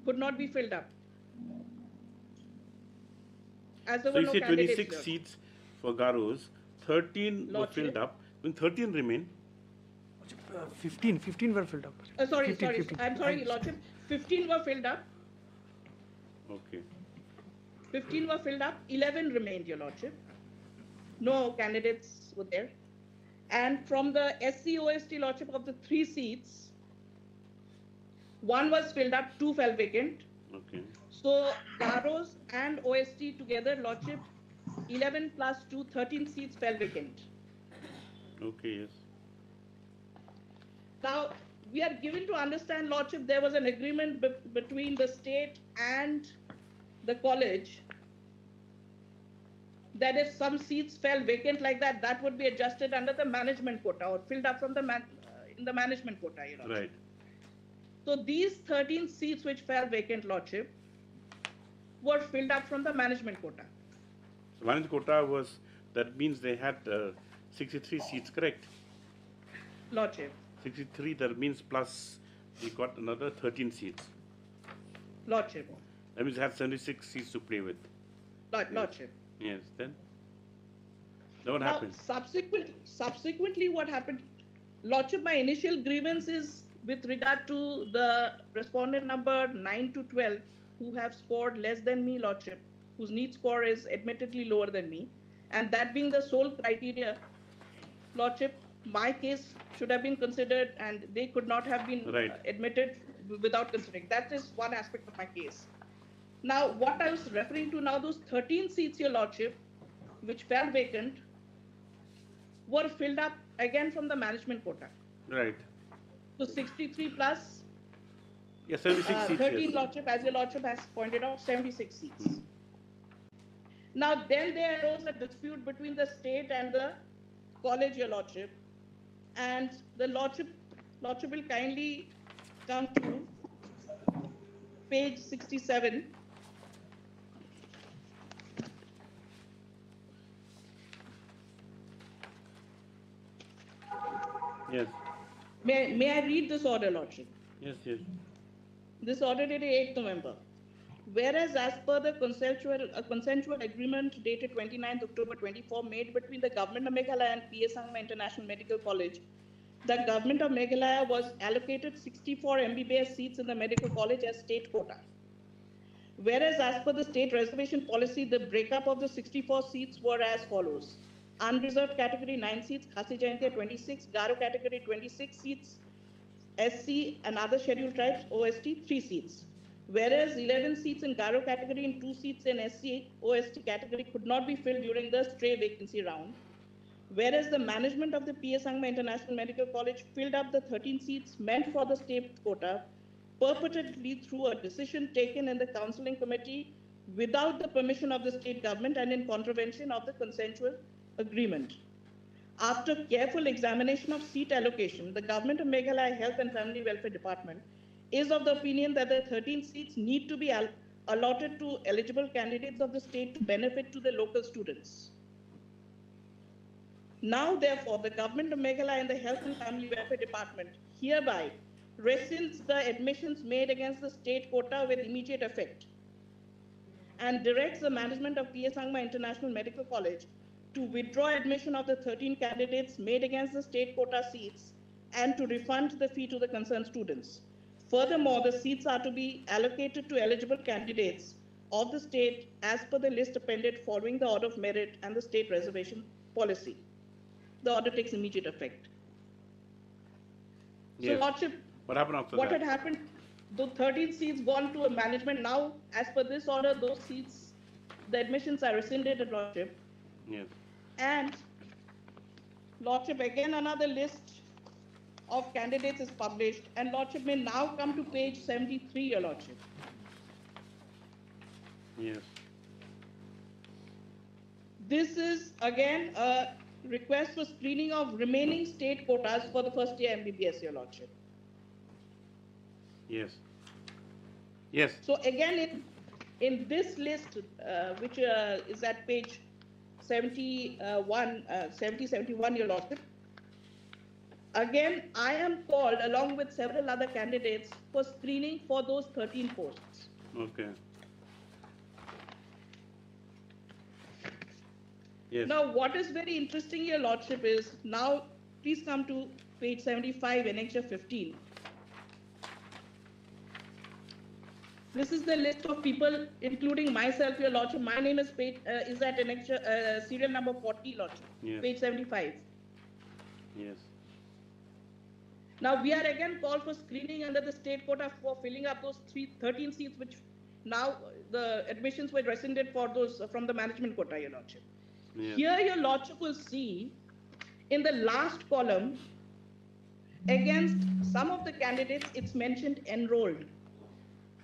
could not be filled up. As there So were you no say candidates 26 there. seats for Garos, 13 were Lordship. filled up, when 13 remain. 15 were filled up. Sorry, 15, sorry. 15. I'm sorry, Lordship. 15 were filled up. Okay. 15 were filled up. 11 remained, Your Lordship. No candidates were there. And from the SC-OST, Lordship, of the 3 seats, 1 was filled up, 2 fell vacant. Okay. So Garos and OST together, Lordship, 11 plus 2, 13 seats fell vacant. Okay, yes. Now, we are given to understand, Lordship, there was an agreement between the state and the college that if some seats fell vacant like that, that would be adjusted under the management quota or filled up from the in the management quota, you know. Right. So these 13 seats which fell vacant, Lordship, were filled up from the management quota. So managed quota was, that means they had 63 seats, correct? Lordship. 63, that means plus we got another 13 seats. Lordship. That means they had 76 seats to play with. Lordship. Yes, then what Now, happened? subsequently, what happened? Lordship, my initial grievance is with regard to the respondent number 9 to 12, who have scored less than me, Lordship, whose need score is admittedly lower than me. And that being the sole criteria, Lordship, my case should have been considered and they could not have been admitted without considering. That is one aspect of my case. Now, what I was referring to now, those 13 seats, Your Lordship, which fell vacant, were filled up again from the management quota. Right. So 63 plus Yeah, 76 seats. 13, Yes. Lordship, as Your Lordship has pointed out, 76 seats. Now, then there arose a dispute between the state and the college, Your Lordship, and the Lordship will kindly come to page 67. Yes. May I read this order, Lordship? Yes, yes. This order dated 8th November. Whereas as per the consensual agreement dated 29th October 24 made between the Government of Meghalaya and PS Sangma International Medical College, the Government of Meghalaya was allocated 64 MBBS seats in the medical college as state quota. Whereas as per the state reservation policy, the breakup of the 64 seats were as follows. Unreserved category 9 seats, Khasi Jaintia 26, Garo category 26 seats, SC and other scheduled tribes, OST 3 seats. Whereas 11 seats in Garo category and 2 seats in SC, OST category could not be filled during the stray vacancy round. Whereas the management of the PS Sangma International Medical College filled up the 13 seats meant for the state quota perpetually through a decision taken in the counseling committee without the permission of the state government and in contravention of the consensual agreement. After careful examination of seat allocation, the Government of Meghalaya Health and Family Welfare Department is of the opinion that the 13 seats need to be allotted to eligible candidates of the state to benefit to the local students. Now, therefore, the Government of Meghalaya and the Health and Family Welfare Department hereby rescinds the admissions made against the state quota with immediate effect and directs the management of PS Sangma International Medical College to withdraw admission of the 13 candidates made against the state quota seats and to refund the fee to the concerned students. Furthermore, the seats are to be allocated to eligible candidates of the state as per the list appended following the order of merit and the state reservation policy. The order takes immediate effect. Yes. So, Lordship, What happened after what that? had happened, the 13 seats gone to a management. Now, as per this order, those seats, the admissions are rescinded at Lordship. Yes. And Lordship, again another list of candidates is published, and Lordship may now come to page 73, Your Lordship. Yes. This is again a request for screening of remaining state quotas for the first year MBBS, Your Lordship. Yes. Yes. So again, in this list, which is at page 71, Your Lordship, again, I am called along with several other candidates for screening for those 13 posts. Okay. Yes. Now, what is very interesting, Your Lordship, is now, please come to page 75, Annexure 15. This is the list of people, including myself, Your Lordship. My name is at Annexure, serial number 40, Lordship, Yes. page 75. Yes. Now, we are again called for screening under the state quota for filling up those 13 seats, which now the admissions were rescinded for those from the management quota, Your Lordship. Yes. Here, Your Lordship will see in the last column, against some of the candidates, it's mentioned enrolled.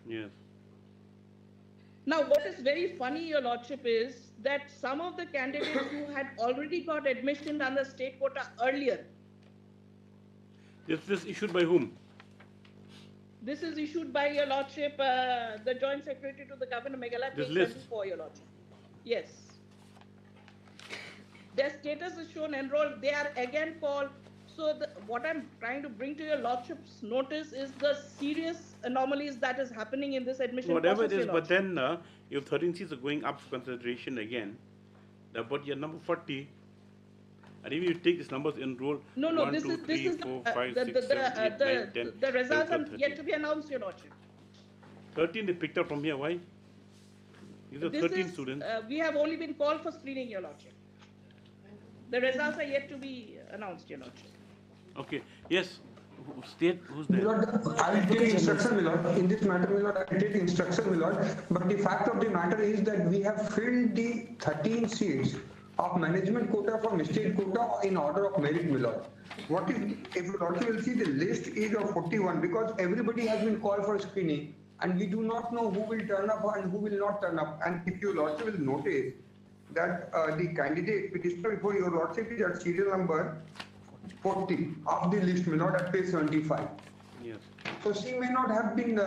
Yes. Now, what is very funny, Your Lordship, is that some of the candidates who had already got admission under state quota earlier. This is issued by whom? This is issued by, Your Lordship, the Joint Secretary to the Governor of Meghalaya, This page list? 74, Your Lordship. Yes. Their status is shown enrolled. They are again called. So what I'm trying to bring to Your Lordship's notice is the serious anomalies that is happening in this admission Whatever process, it is, Your but Lordship. then if 13 seats are going up for consideration again, about your number 40, and if you take these numbers in roll, No, 1, this 2, is 3, 4, 5, 6, 7, 8, 9, 10, the results 12, are yet to be announced, Your Lordship. 13 they picked up from here. Why? These are This 13 is, students. we have only been called for screening, Your Lordship. The results are yet to be announced, Your Lordship. Okay. Yes. State, who's there? Lord, I will take instruction, my lord. In this matter, my lord, I will take instruction, my lord. But the fact of the matter is that we have filled the 13 seats of management quota from state quota in order of merit, my lord. What is, if you also will see, the list is of 41 because everybody has been called for screening and we do not know who will turn up and who will not turn up. And if you also will notice that the candidate petitioner before your lordship is at serial number 40 of the list, may not at page 75. Yes. So she may not have been,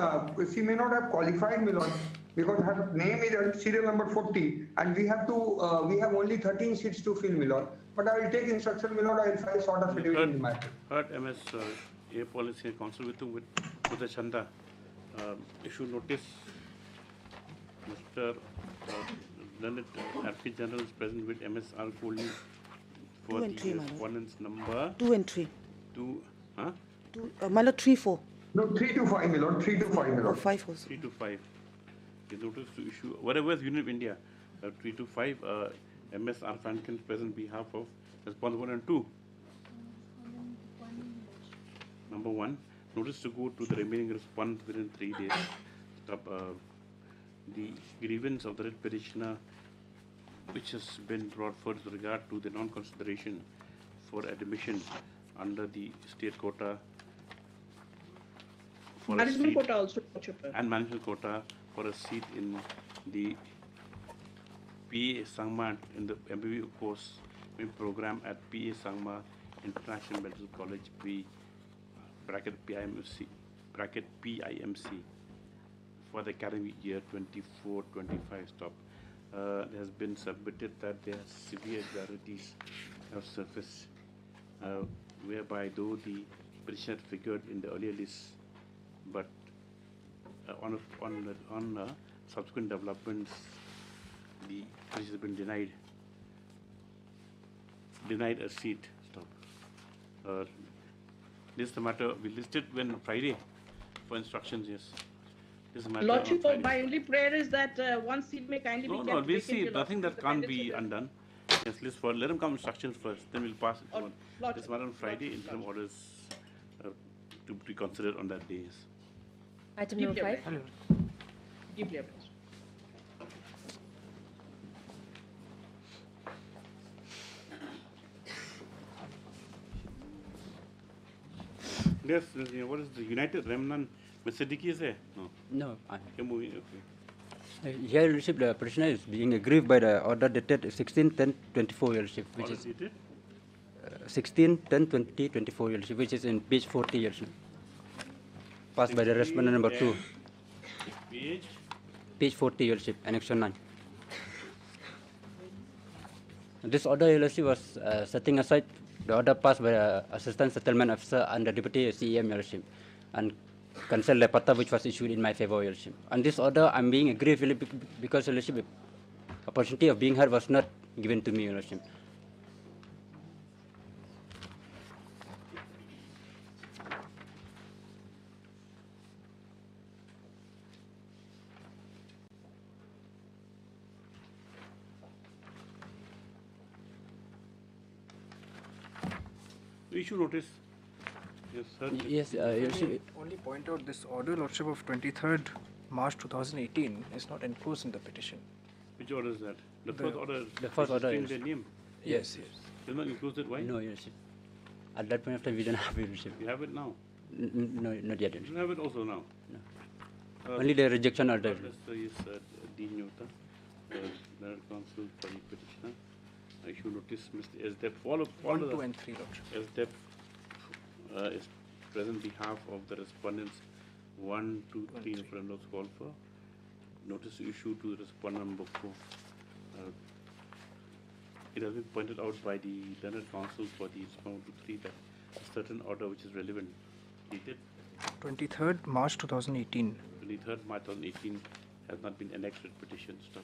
she may not have qualified, my lord, because her name is at serial number 40, and we have to, we have only 13 seats to fill, my lord. But I will take instruction, my lord. I will file sort of affidavit in the matter. Heard MS A Policy and Council with the Chanda. Issue notice. Mr. Leonard Advocate General is present with MSR Foley for 2 and 3, the my lord. respondents number 2 and 3. 2, huh? 2, my lord, 3, 4. No, 3 to 5, my lord. 3 to 5, my lord. 5 also. 3 to 5. The notice to issue, whatever is Union of India, 3 to 5, MSR Franklin present behalf of response 1 and 2. Number 1, notice to go to the remaining response within 3 days. Stop, the grievance of the writ petitioner, which has been brought forth with regard to the non-consideration for admission under the state quota for Management a seat, quota also, and management quota for a seat in the PA Sangma in the MBB course program at PA Sangma International Medical College bracket PIMC for the academic year 24-25. Stop. It has been submitted that there are severe irregularities have surfaced, whereby though the petitioner figured in the earlier list, but on subsequent developments, the petitioner has been denied a seat. Stop. This is the matter we listed when Friday for instructions. Yes. This is the matter. Lordship, my only prayer is that one seat may kindly be No, kept we'll vacant, see. Your Nothing Lordship, that can't be undone. Yes, let them come instructions first, then we'll pass it on. This matter on Friday, interim orders to be considered on that day. Yes. Item number 5. Deeply appraised. Yes, what is the United Remnant? Mr. Dickey is there? No. No. You're moving, okay. Here, Your Lordship, the petitioner is being aggrieved by the order dated 16/10/24, Your Lordship, which Order is dated? 16/10/2024, Your Lordship, which is in page 40, Your Lordship. Passed by the respondent number 2. Page? Page 40, Your Lordship, Annex 9. This order, Your Lordship, was setting aside the order passed by Assistant Settlement Officer and the Deputy CEM, Your Lordship, and cancel the pata which was issued in my favor, Your Lordship. And this order, I'm being aggrieved because, Your Lordship, the opportunity of being heard was not given to me, Your Lordship. Issue notice. Yes, sir. Yes, Only point out this order, Lordship, of 23rd March 2018 is not enclosed in the petition. Which order is that? The first order. The first order is is their name. Yes. They're not included. Why? No, Your Lordship. At that point of time, we don't have it, Your Lordship. You have it now. No, not yet. You don't have it also now. No. Only the rejection order. Is Dean Nyota, Learned Counsel for the petitioner. I should notice Mr. SDEP. Follow 1, 2, and 3, Lordship. SDEP is present behalf of the respondents 1, 2, 3 in front of call for notice issued to the respondent number 4. It has been pointed out by the learned counsel for the respondent to 3 that a certain order which is relevant dated 23rd March 2018. 23rd March 2018 has not been annexed with petition stuff.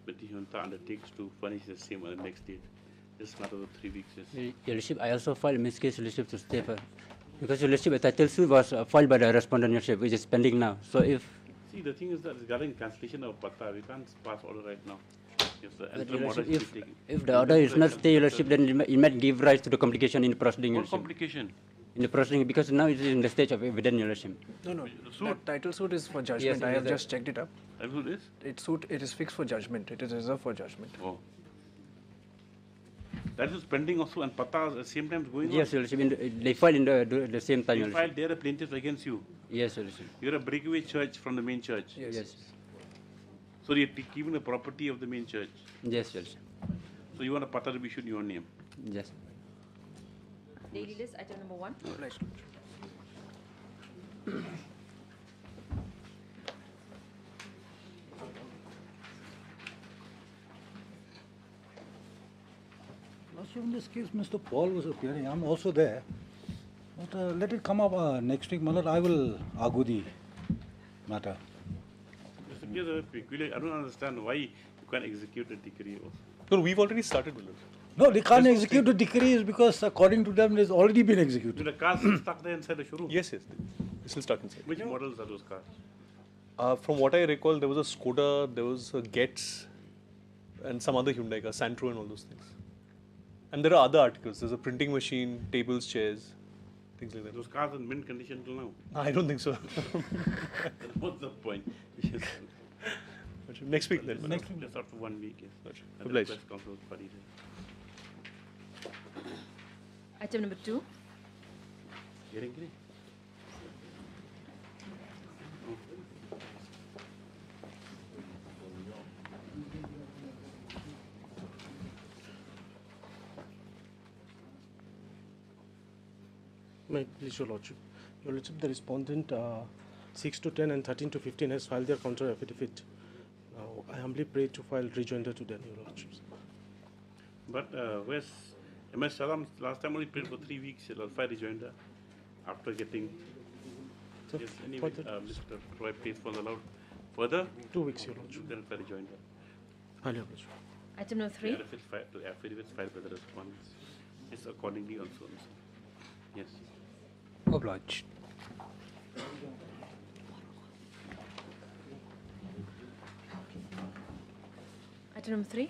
But the junta undertakes to furnish the same on the next date. This matter of 3 weeks is. Your Lordship, I also filed in this case, Your Lordship, to stay for, because Your Lordship, a title suit was filed by the respondent, Your Lordship, which is pending now. So if. See, the thing is that regarding cancellation of pata, we can't pass order right now. If the But interim Your order Lordship, should be taken. if the order is not stay, Your Lordship, then it might give rise to the complication in the proceeding. Your What Lordship. complication? In the proceeding, because now it is in the stage of evidence, Your Lordship. No. That title suit is for judgment. Yes, I have yes, just checked it up. Title suit is? It is fixed for judgment. It is reserved for judgment. Oh. That is pending also, and pata at the same time going on. Yes, Your Lordship, they filed in the same time, They Your filed Lordship. their plaintiffs against you. Yes, Your Lordship. You're a breakaway church from the main church. Yes. So you're keeping the property of the main church. Yes, Your Lordship. So you want a pata to be issued in your name. Yes. Daily list, item number 1. Lordship, in this case, Mr. Paul was appearing. I'm also there. But let it come up next week, my lord. I will argue the matter. I don't understand why you can't execute a decree also. No, we've already started, Willard. No, they can't execute the decree is because according to them, it has already been executed. The cars are stuck there inside the showroom? Yes. They're still stuck inside. Which models are those cars? From what I recall, there was a Skoda, there was a Getz, and some other Hyundai car, Santro and all those things. And there are other articles. There's a printing machine, tables, chairs, things like that. Those cars are in mint condition till now? I don't think so. What's the point? Next week then. Next week. Just after 1 week, yes. Obliged. Press conference party there. Item number 2. Hearing. May please, Your Lordship. Your Lordship, the respondent 6 to 10 and 13 to 15 has filed their counter affidavit. Now, I humbly pray to file rejoinder to them, Your Lordship. But where's MS Salam? Last time only prayed for 3 weeks. He'll file rejoinder after getting. So yes, anyway, Mr. Roy, please follow allowed. Further? 2 weeks, Your Lordship. Then file rejoinder. File, Your Lordship. Item number 3. The affidavits filed by the respondents is accordingly also. Yes. Obliged. Item number 3.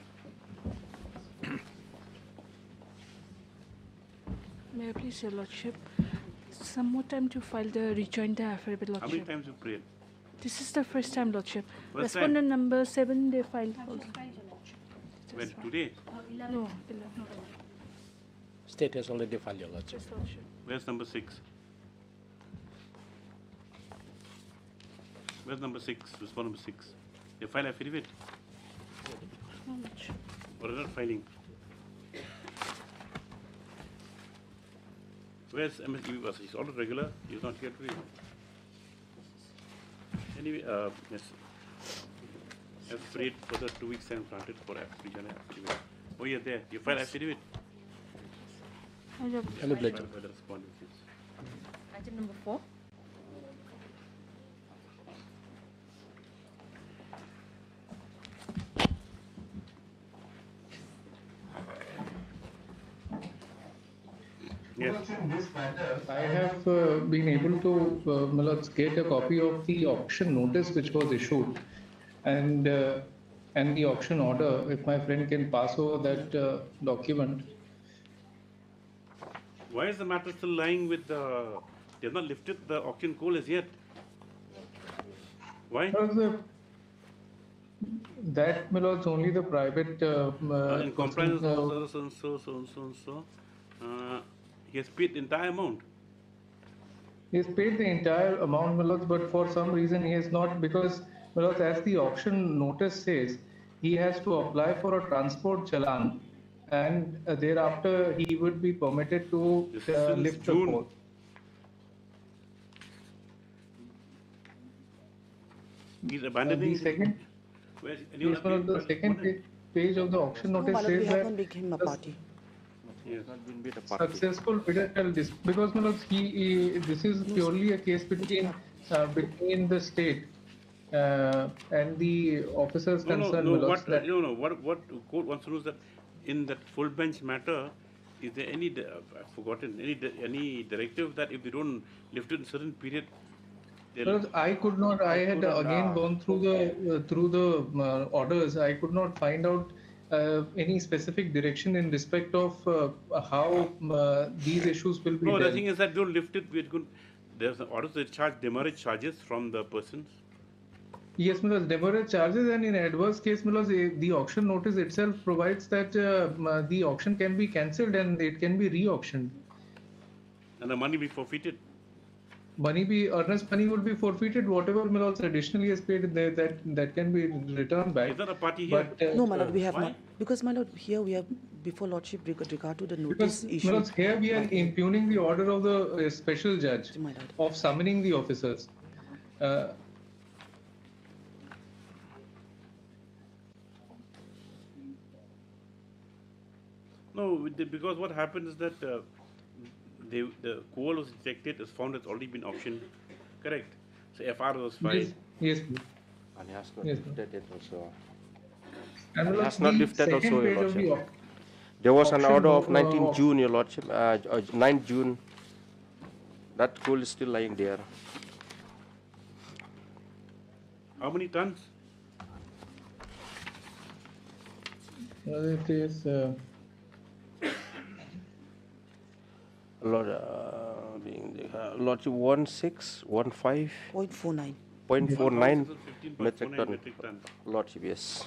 May I please, Your Lordship, some more time to file the rejoinder affidavit, Lordship. How many times you prayed? This is the first time, Lordship. First Respondent number 7, they filed. When? Today? No, 11. State has already filed, Your Lordship. Yes, Lordship. Where's number 6? Where's number 6? Respond number 6. They file affidavit? No, Lordship. Or are not filing? Where's MS? He's already regular. He's not here today. Anyway, yes. I've prayed for the 2 weeks and granted for affidavit. Oh, you're there. You file affidavit. Item number 4. Yes. In this matter, I have been able to get a copy of the auction notice which was issued, and the auction order. If my friend can pass over that document. Why is the matter still lying with the? They have not lifted the auction call as yet. Why? That, my lords, only the private. In compliance, so. He has paid the entire amount. He has paid the entire amount, my lords, but for some reason he has not, because, my lords, as the auction notice says, he has to apply for a transport challan, and thereafter he would be permitted to lift the call. He's abandoning. The second, yes, my lord, the second page of the auction notice says that became a party. Yes. Successful bidder shall because, my lord, this is purely a case between the state and the officers concerned. What court wants to know is that in that full bench matter, is there any I've forgotten any directive that if they don't lift it in a certain period? Because I could not. I had again gone through the orders. I could not find out any specific direction in respect of how these issues will be No, dealt. the thing is that don't lift it. There's an order that charge demurrage charges from the persons. Yes, because demurrage charges, and in adverse case, because the auction notice itself provides that the auction can be cancelled and it can be re-auctioned. And the money be forfeited. Earnest money would be forfeited. Whatever Mills additionally has paid, that can be returned back. Is that a party here? But, No, my lord, we have not. Because, my lord, here we have, before lordship, regard to the notice because, issued. Mills, here we are impugning the order of the special judge of summoning the officers. No, because what happened is that the coal was detected, is found it's already been auctioned, correct? So FR was filed. Yes. And he has not Yes, lifted it also. And He Lord, has not the lifted also, second Your page of the Lordship. There was an auction order of of, 19 June, Your Lordship, 9 June. That coal is still lying there. How many tons? It is. Lord, Lordship 1615. 0.49. 0.49 15.49 metric ton. metric ton. Lordship, yes.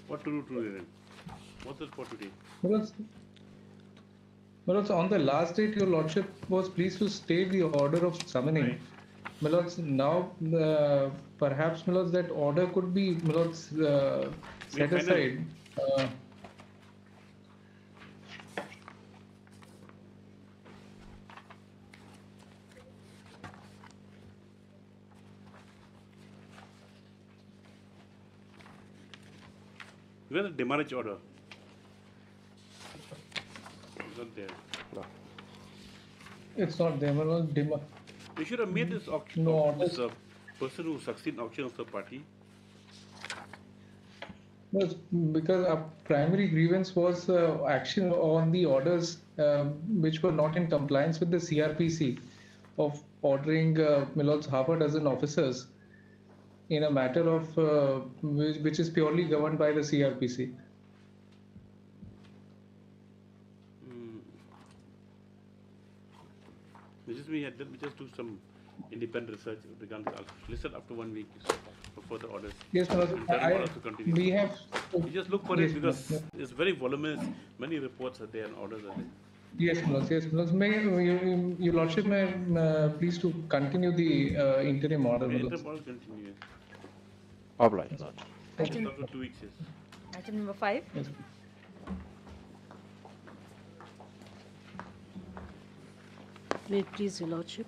What to do today then? What's it for today? Well, on the last date, your lordship was pleased to state the order of summoning. Right. My lords, now perhaps, my lords, that order could be, my lords, set final. aside. Where's the demurrage order? It's not there. No. It's not there, my lords. They should have made this auction. No, This person who succeeded in auction of the party. No, because our primary grievance was action on the orders which were not in compliance with the CRPC of ordering my lords half a dozen officers in a matter of which is purely governed by the CRPC. Let me just do some independent research regarding also listed after 1 week for further orders. Yes, Manoj. Interim orders to continue. We have. You just look for Yes, it because Manoj. it's very voluminous. Many reports are there and orders are there. Yes, Manoj. Yes, Manoj. May your lordship may please to continue the interim order. Okay, Manoj. interim order continue. Oblige. Item, After 2 weeks, yes. item number 5. Yes. May it please your lordship.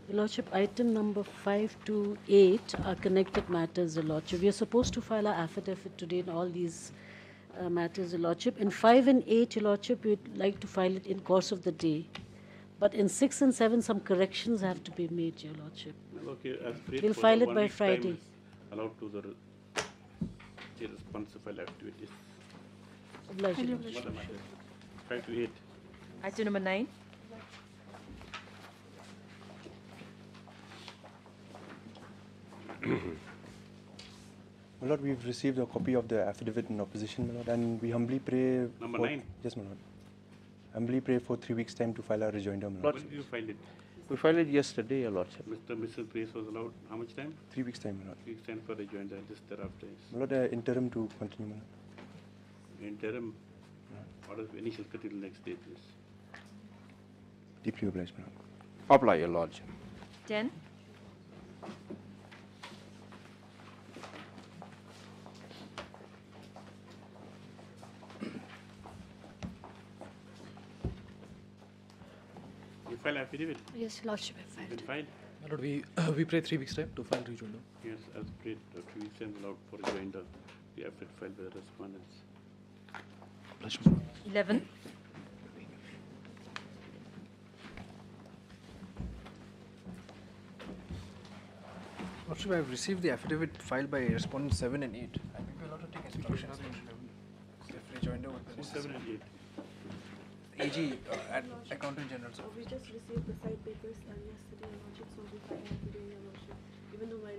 Your lordship, item number 5 to 8 are connected matters, your lordship. We are supposed to file our affidavit today in all these matters, your lordship. In 5 and 8, your lordship, we would like to file it in course of the day. But in 6 and 7, some corrections have to be made, your lordship. Okay, as prayed We'll for file the it 1 by week time Friday. is allowed to the responsible activities. Obliged, your What lordship. am I doing? 5 to 8. Item number 9. My lord, we've received a copy of the affidavit in opposition, my lord, and we humbly pray. Number for, 9. Yes, my lord. Humbly pray for 3 weeks' time to file our rejoinder, my lord. When did you file it? We filed it yesterday, your lordship. Mr. Grace was allowed how much time? 3 weeks' time, my lord. 3 weeks time for the joinder, just thereafter is My lord, interim to continue, my lord. interim order of initial till next date is. Deeply obliged, my lord. Oblige, your lordship. 10. You file affidavit? Yes, Lordship, I You can file? My lord, we pray 3 weeks time to file rejoinder. Yes, as prayed, 3 weeks time allowed for rejoinder. The affidavit filed by the respondents. 11. Lordship, I have received the affidavit filed by respondents 7 and 8. And we will allowed to take instructions if rejoinder would be 7 and 8. AG, Accountant General's We office. just received the side papers yesterday, Your Lordship, so we filed it today, Your Lordship. Even though in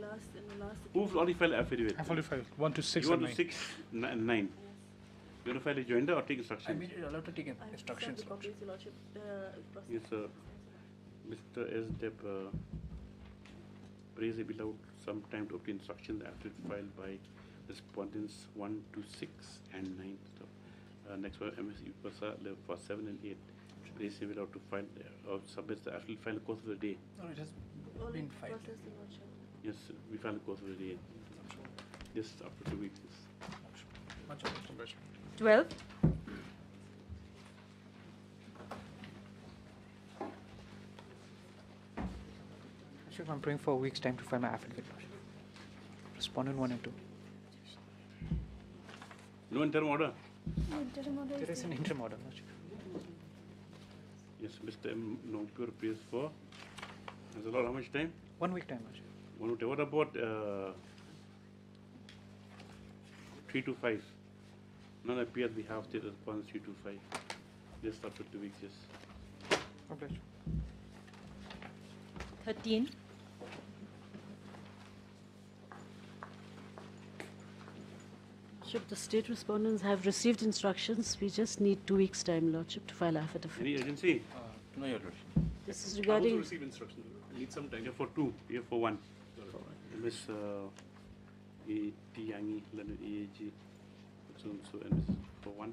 the last. Who's already filed affidavit? I've already filed 1 to 6 You and want 9. to 6 and 9? You want to file rejoinder or take instructions? I mean, allowed to take instructions. Copies, Your Lordship. Yes, sir. Mr. S. Deb prays be allowed some time to obtain instructions after filed by respondents 1 to 6 and 9. So, next one, MS Upasa for 7 and 8. Prays be allowed to file or submit the actual file course of the day. No, it has been filed. Yes, we file the course of the day. Just after 2 weeks. Much obliged. 12. Lordship, I'm praying for a week's time to file my affidavit, Lordship. Respondent 1 and 2. No interim order? There is an interim order, Lordship. Yes, Mr. M. Nopur prays for. Has allowed how much time? 1 week time, Lordship. 1 week. What about 3 to 5? None appears we have the response 3 to 5. Just after 2 weeks, yes. Obliged. 13. Lordship, the state respondents have received instructions. We just need 2 weeks' time, Lordship, to file affidavit. Any urgency? No, Your Lordship. This is I regarding. also received instructions. I need some time. Here for 2, here for 1. MS Tiangi, Leonard EAG, so and MS for 1,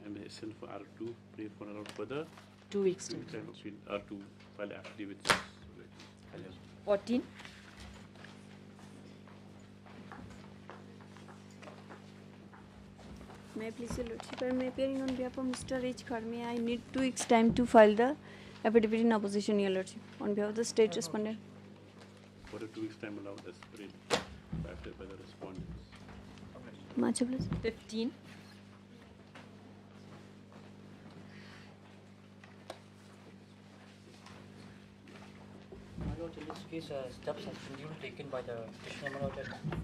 MS SN for R2, pray for allowed further. 2 weeks' time. To file affidavits. 14. May I please, Your Lordship, I am appearing on behalf of Mr. H. Kharmi. I need 2 weeks' time to file the affidavit in opposition, Your Lordship, on behalf of the state respondent. For the 2 weeks time allowed as prayed after by the respondents. Much obliged. 15. My lord, in this case, steps have been duly taken by the petitioner, my lord, and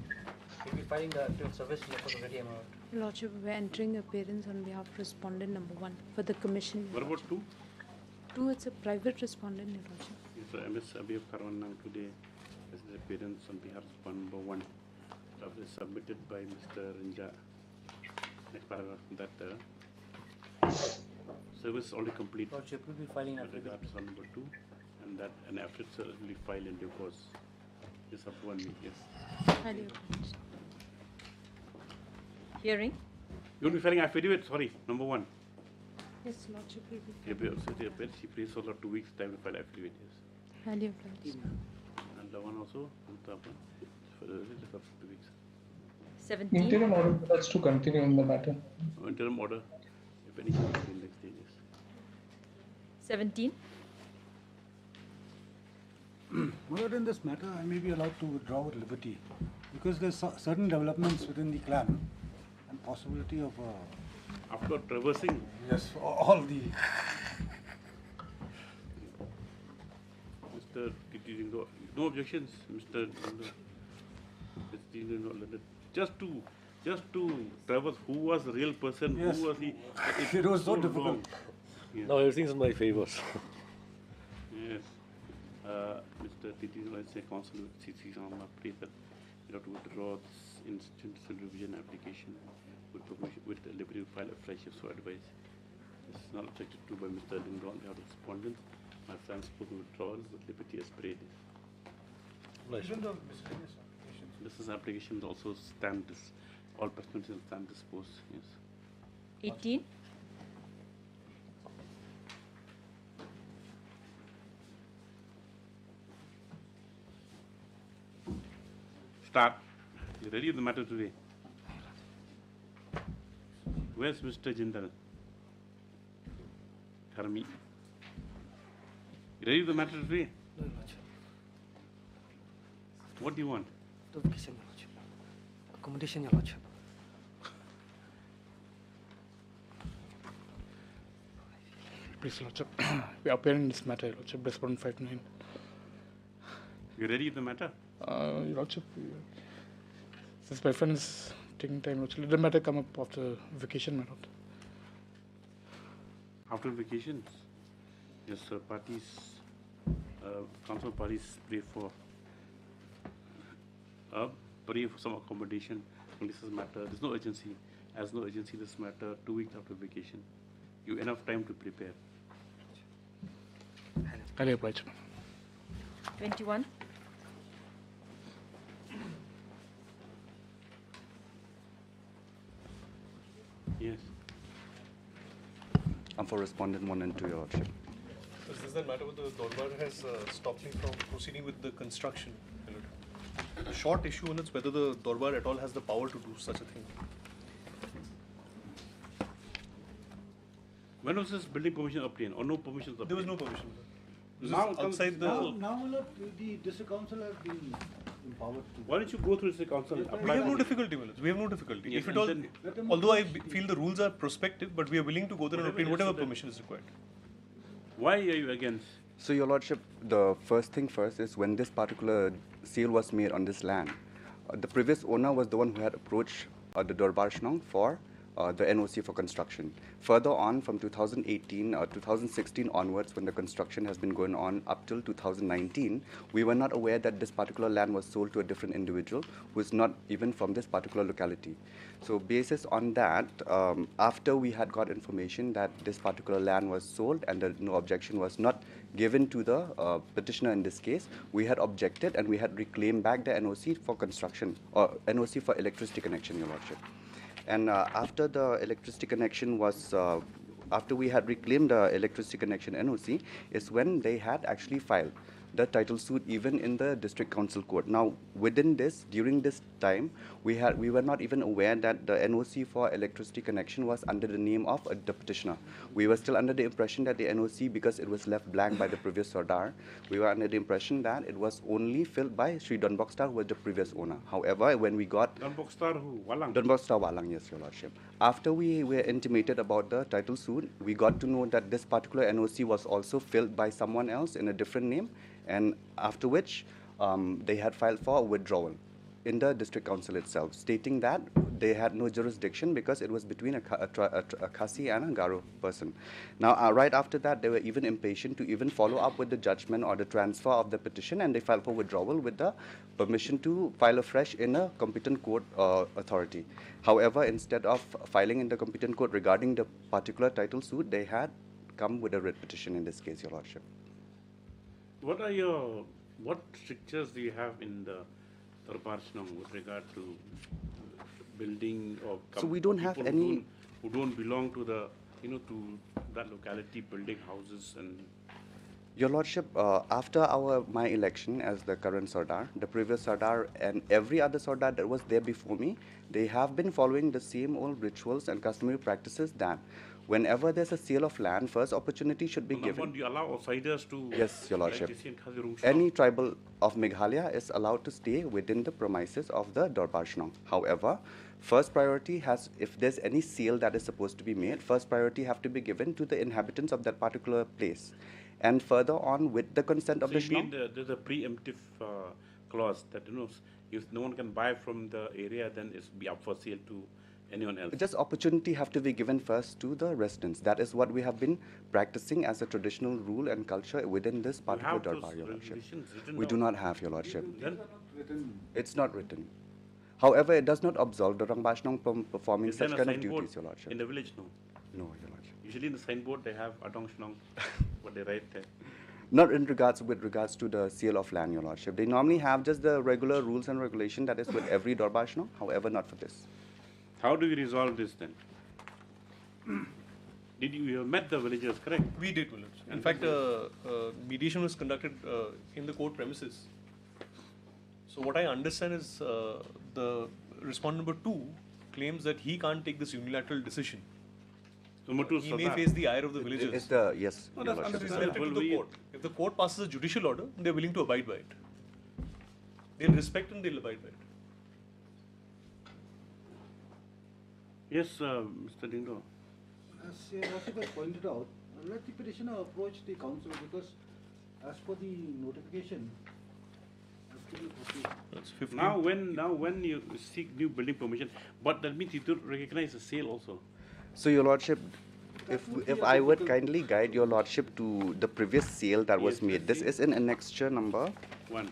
we'll be filing the appeal service in the court of the day, my lord. Lordship, we're entering appearance on behalf of respondent number 1 for the commission. What about 2? 2, it's a private respondent, Your Lordship. Yes, MS Abhiv Karwan now today as the appearance on behalf of number 1. Submitted by Mr. Rinja. Next paragraph that service already complete. Lordship will be filing with affidavit. regard to number 2 and and that an affidavit will be filed in due course. Yes, up to 1 week, yes. Hearing. You will be filing affidavit, sorry, number 1. Yes, Lordship. She plays for 2 weeks time to file affidavit, yes. And the one also, for the 2 weeks. 17. Interim order that's to continue in the matter. Interim order, if any change in next day, yes. 17. My lord, in this matter, I may be allowed to withdraw with liberty because there's certain developments within the clan and possibility of. After traversing. Yes, all the. Mr. Titindo, no objections, Mr. Titindo. Just to traverse who was the real person, Yes. who was he. It was so difficult. Yes. Now everything's in my favor. Yes. Mr. Titindo, I say counsel with CC on my plea that you have to withdraw this instant revision application with permission, with the liberty to file a fresh if so advised. This is not objected to by Mr. Lindo on behalf of the respondent. My friend spoke of withdrawal with liberty as prayed. This is application also stamped this, all participants will stamp this post, yes. 18. Start. You ready with the matter today? Where's Mr. Jindal? Karmi. You ready with the matter today? No, Lordship. What do you want? Notification, Your Lordship. Accommodation, Your Lordship. Please, Lordship. We are appearing in this matter, Your Lordship. Respondent 529. You ready with the matter? Your Lordship, since my friend is taking time, Lordship, let the matter come up after vacation, my Lord. After vacations? Yes, sir. Parties, council parties pray for some accommodation on this matter. There's no urgency. As no urgency, this matter 2 weeks after vacation. You enough time to prepare. Highly obliged. 21. Yes. I'm for respondent 1 and 2, Your Lordship. Does this matter with the Dorbar has stopped me from proceeding with the construction? A short issue on it's whether the Dorbar at all has the power to do such a thing. When was this building permission obtained or no permission obtained? There was no permission. This Now is outside the. Now, my lord, the district council has been empowered to. Why don't you go through the council? We have no difficulty, Willard. We have no difficulty. Yes, If at all, and although I feel the rules are prospective, but we are willing to go there and obtain whatever permission is required. Why are you against? So, Your Lordship, the first thing first is when this particular sale was made on this land, the previous owner was the one who had approached the Dorbar Shnong for the NOC for construction. Further on, from 2018 or 2016 onwards, when the construction has been going on up till 2019, we were not aware that this particular land was sold to a different individual who is not even from this particular locality. So, basis on that, after we had got information that this particular land was sold and that no objection was not given to the petitioner in this case, we had objected and we had reclaimed back the NOC for construction or NOC for electricity connection, Your Lordship. And after the electricity connection was, after we had reclaimed the electricity connection NOC, is when they had actually filed the title suit even in the district council court. Now, within this, during this time, we were not even aware that the NOC for electricity connection was under the name of the petitioner. We were still under the impression that the NOC, because it was left blank by the previous Sardar, we were under the impression that it was only filled by Sri Donbokstar, who was the previous owner. However, when we got Donbokstar who? Walang? Donbokstar Walang, yes, Your Lordship. After we were intimated about the title suit, we got to know that this particular NOC was also filled by someone else in a different name, and after which they had filed for withdrawal in the district council itself, stating that they had no jurisdiction because it was between a Khasi and a Garo person. Now, right after that, they were even impatient to even follow up with the judgment or the transfer of the petition, and they filed for withdrawal with the permission to file afresh in a competent court authority. However, instead of filing in the competent court regarding the particular title suit, they had come with a writ petition in this case, Your Lordship. What strictures do you have in the Darbarshnam with regard to building or So we don't have people any- who don't belong to the, to that locality, building houses and Your Lordship, after my election as the current Sardar, the previous Sardar and every other Sardar that was there before me, they have been following the same old rituals and customary practices that whenever there's a sale of land, first opportunity should be given. Do you allow outsiders to? Yes, Your Lordship. Like Any tribal of Meghalaya is allowed to stay within the premises of the Darbarshnong. However, first priority has, if there's any sale that is supposed to be made, first priority have to be given to the inhabitants of that particular place. And further on, with the consent of So the you mean Shnong, there's a preemptive clause that if no one can buy from the area, then it's be up for sale to anyone else. just opportunity have to be given first to the residents. That is what we have been practicing as a traditional rule and culture within this particular have those Darbar, Your Lordship. regulations written We do down? not have, Your Lordship. Then It's not written. However, it does not absolve the Rangbashnong from performing is there such a kind of signboard duties, Your Lordship. in the village? No. No, Your Lordship. Usually in the signboard they have Adong Shnong, what they write there. Not with regards to the sale of land, Your Lordship. They normally have just the regular rules and regulation that is with every Darbarshnong, however, not for this. How do we resolve this then? You have met the villagers, correct? We did, Willard. In And fact, mediation was conducted in the court premises. So what I understand is the respondent number 2 claims that he can't take this unilateral decision. Number 2 is He may Sardar. face the ire of the villagers. It's the, yes, No, Your that's Lordship. left it to the court. If the court passes a judicial order, they're willing to abide by it. They'll respect and they'll abide by it. Yes, Mr. Dindo. As Your Lordship has pointed out, let the petitioner approach the council because as per the notification, Now when you seek new building permission, but that means you don't recognize the sale also. So, Your Lordship, if I would kindly guide Your Lordship to the previous sale that was made. This is in annexure number 1.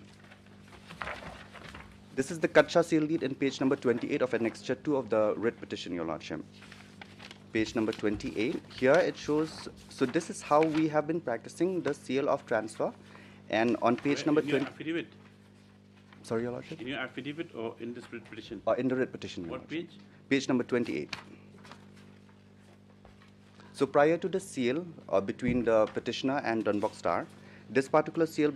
This is the Kacha sale deed in page number 28 of annexure 2 of the writ petition, Your Lordship. Page number 28. Here it shows, so this is how we have been practicing the sale of transfer. And on page number In your 20. affidavit? Sorry, Your Lordship? In your affidavit or in this writ petition? In the writ petition, Your What Lordship. page? Page number 28. So prior to the sale between the petitioner and Dunbox Star, this particular sale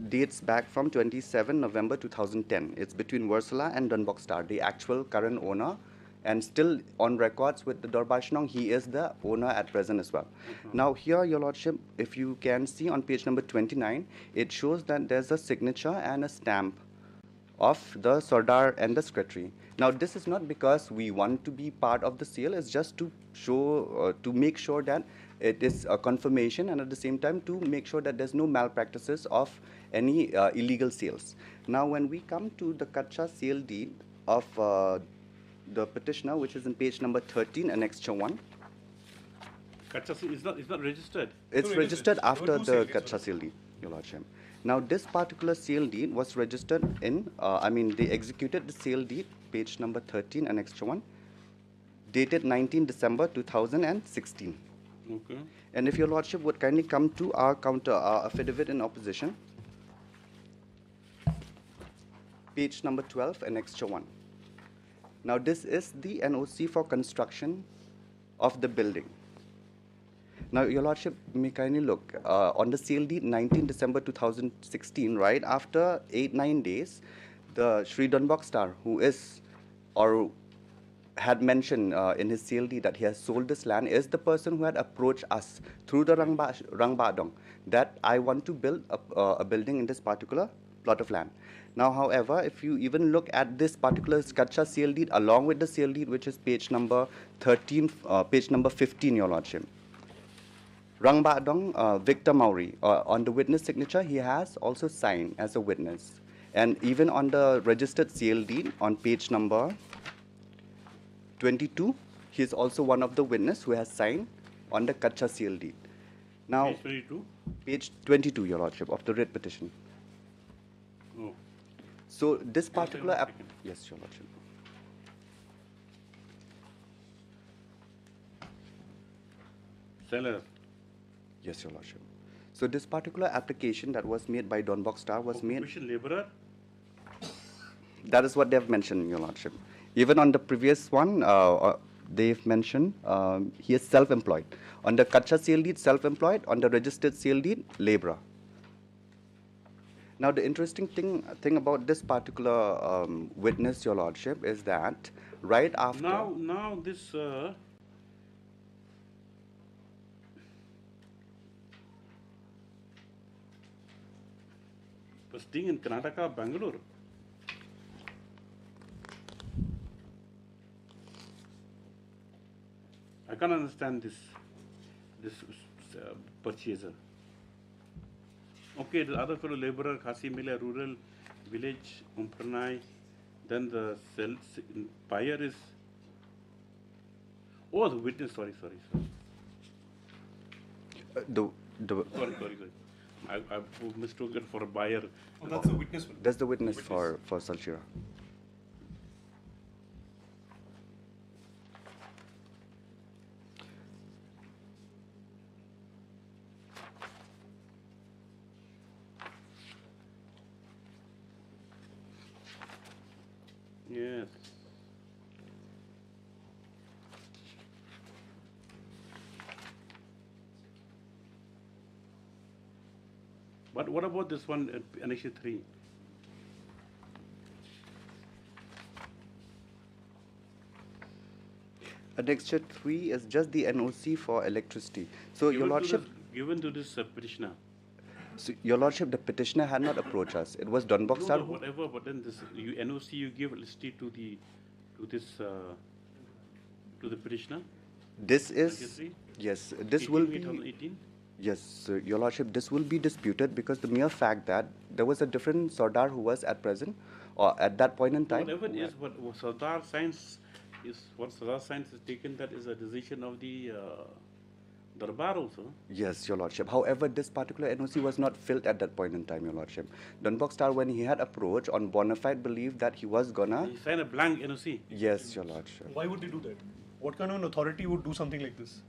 dates back from 27 November 2010. It's between Versala and Dunbox Star, the actual current owner, and still on records with the Darbarshnong, he is the owner at present as well. Now here, Your Lordship, if you can see on page number 29, it shows that there's a signature and a stamp of the Sardar and the secretary. Now this is not because we want to be part of the sale, it's just to show, to make sure that it is a confirmation and at the same time to make sure that there's no malpractices of any illegal sales. Now when we come to the Kacha sale deed of the petitioner, which is in page number 13, annexure 1. Kacha sale is not registered. It's registered after the Kacha sale deed, Your Lordship. Now this particular sale deed was registered in, they executed the sale deed, page number 13, annexure 1, dated 19 December 2016. Okay. And if Your Lordship would kindly come to our affidavit in opposition, page number 12, annexure 1. Now this is the NOC for construction of the building. Now, Your Lordship, may kindly look, on the sale deed 19 December 2016, right after 8-9 days, the Sri Dunbox Star, who is, or had mentioned in his sale deed that he has sold this land, is the person who had approached us through the Rangbadong that I want to build a building in this particular plot of land. Now, however, if you even look at this particular Kacha sale deed along with the sale deed, which is page number 13, page number 15, Your Lordship, Rangbadong Victor Mauri, on the witness signature, he has also signed as a witness. And even on the registered sale deed on page number 22, he is also one of the witness who has signed on the Kacha sale deed. Now, Page 22? Page 22, Your Lordship, of the writ petition. Oh. So this particular yes, Your Lordship. Seller. Yes, Your Lordship. So this particular application that was made by Don Boxstar was made. Laborer? That is what they have mentioned, Your Lordship. Even on the previous one, they've mentioned he is self-employed. On the Kacha sale deed, self-employed. On the registered sale deed, laborer. Now, the interesting thing about this particular witness, Your Lordship, is that right after... Now this... staying in Karnataka, Bangalore. I can't understand this purchaser. Okay, the other fellow laborer, Khasi Mila, rural village, Umpranai. Then the buyer is. Oh, the witness. Sorry. Sorry. I've mistaken for a buyer. Oh, that's the witness one. That's the witness. for Salchira. Yes. But what about this one, Annexure 3? Annexure 3 is just the NOC for electricity. So, Your Lordship... Given to this petitioner. So, Your Lordship, the petitioner had not approached us. It was Don Boxstar. No, whatever, but then this NOC you give electricity to the petitioner? This is... Yes, this will be... 2018? Yes, Your Lordship, this will be disputed because the mere fact that there was a different Sardar who was at present or at that point in time. Whatever it is, what Sardar signs is taken, that is a decision of the Darbar also. Yes, Your Lordship. However, this particular NOC was not filled at that point in time, Your Lordship. Don Boxstar, when he had approached on bona fide belief that he was gonna... He signed a blank NOC. Yes, Your Lordship. Why would they do that? What kind of an authority would do something like this?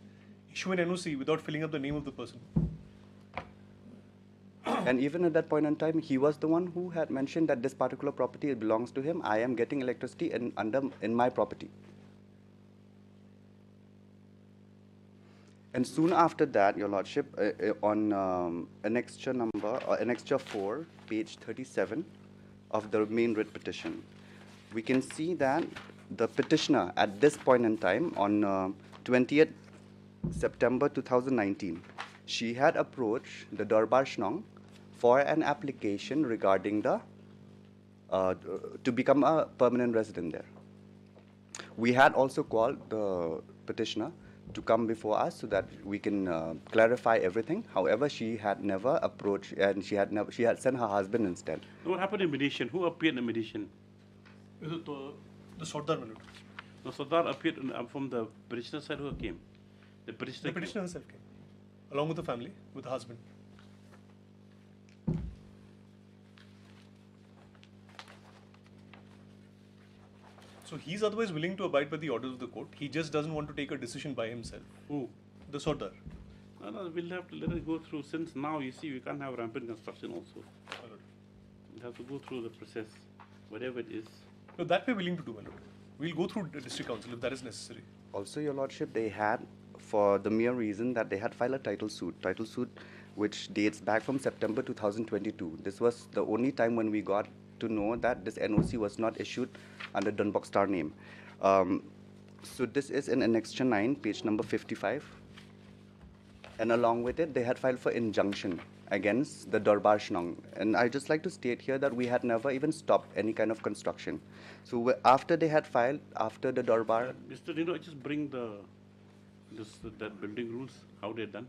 Issue an NOC without filling up the name of the person. And even at that point in time, he was the one who had mentioned that this particular property belongs to him. I am getting electricity in my property. And soon after that, Your Lordship, on Annexure 4, page 37 of the main writ petition, we can see that the petitioner at this point in time, on 20th September 2019, she had approached the Darbar Shnong for an application regarding the to become a permanent resident there. We had also called the petitioner to come before us so that we can clarify everything. However, she had never approached, and she had sent her husband instead. What happened in mediation? Who appeared in mediation? The Sardar Manut. No, Sardar appeared from the petitioner side. Who came? The petitioner herself came, along with the family, with the husband. So he's otherwise willing to abide by the orders of the court. He just doesn't want to take a decision by himself. Who? The Sardar. No, we'll have to let it go through. Since now, you see, we can't have rampant construction also. We'll have to go through the process, whatever it is. No, that we're willing to do, my lord. We'll go through the district council if that is necessary. Also, Your Lordship, they had, for the mere reason that they had filed a title suit which dates back from September 2022. This was the only time when we got to know that this NOC was not issued under Don Boxstar name. So this is in Annexure 9, page number 55. And along with it, they had filed for injunction against the Darbar Shnong. And I just like to state here that we had never even stopped any kind of construction. So after they had filed, after the Darbar... Mr. Dino, just bring that building rules, how they're done.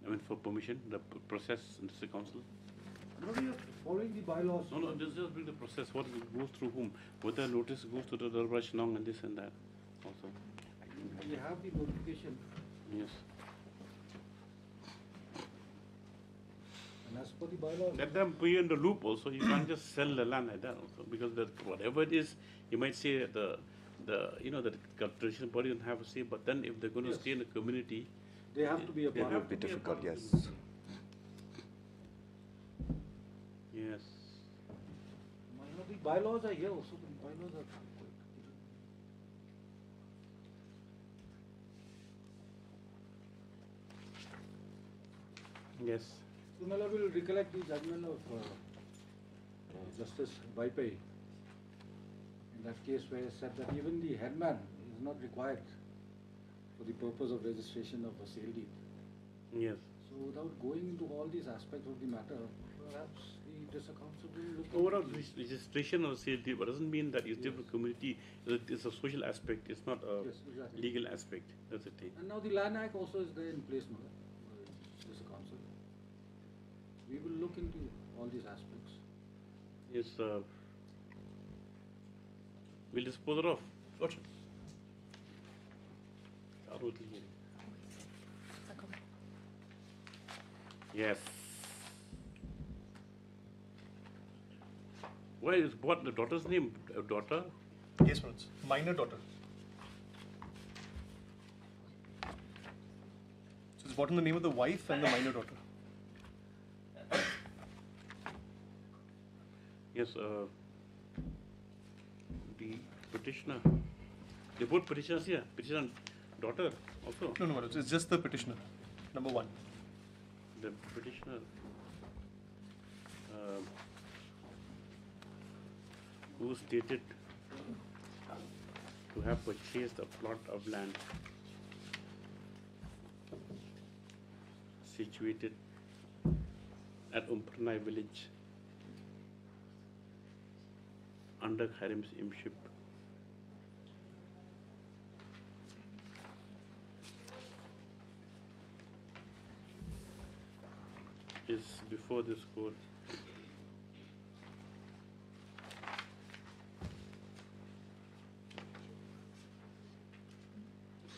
I mean, for permission, the process in the council. No, we are following the bylaws. No, just bring the process. What goes through whom? Whether notice goes to the Darbar Shnong and this and that also. We have the notification. Yes. And as per the bylaws. Let them be in the loop also. You can't just sell the land like that also, because whatever it is, you might say the traditional body don't have a say, but then if they're going to stay in the community, they have to be a part. It would be difficult, yes. Yes. The bylaws are here also. The bylaws are. Yes. So, my lord, will recollect the judgment of Justice Vaipai in that case where he said that even the headman is not required for the purpose of registration of a sale deed. Yes. So, without going into all these aspects of the matter, perhaps the disaccounts will look Overall registration of sale deed, but doesn't mean that it's different community. It's a social aspect. It's not a legal aspect. That's the thing. And now the Land Act also is there in place, no? Disaccounts. We will look into all these aspects. Yes. We'll dispose it off. Gotcha. Yes. Why is what the daughter's name? Daughter? Yes, Manoj. Minor daughter. So it's what in the name of the wife and the minor daughter. Yes, the petitioner. They both petitioners here. Petitioner and daughter also. No, Manoj. It's just the petitioner. Number one. The petitioner. Who stated to have purchased a plot of land situated at Umpranai village under Harim's imship. Is before this court.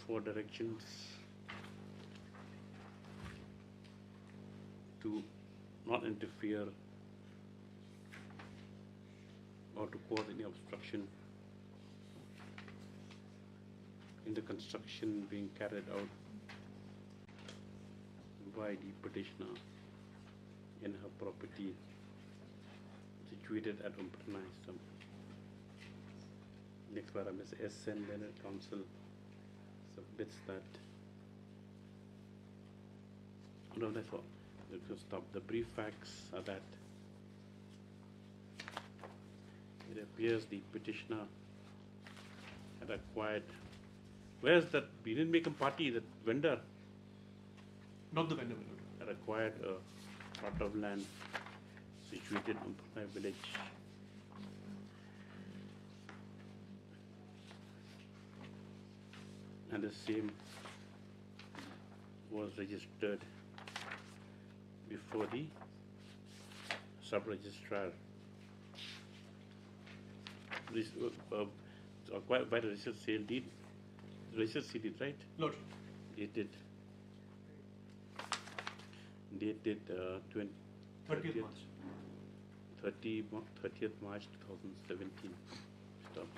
For directions to not interfere or to cause any obstruction in the construction being carried out by the petitioner in her property situated at Umpranai. Next paragraph is S.N. Leonard Council submits that. No, that's all. Let's just stop. The brief facts are that it appears the petitioner had acquired. Where's that? We didn't make a party, that vendor. Not the vendor. Had acquired a plot of land situated in Umpranai village. And the same was registered before the sub-registrar. This acquired by the registered sale deed, registered sale deed, right? Lord. Dated 30th March. 30th March 2017. Stop.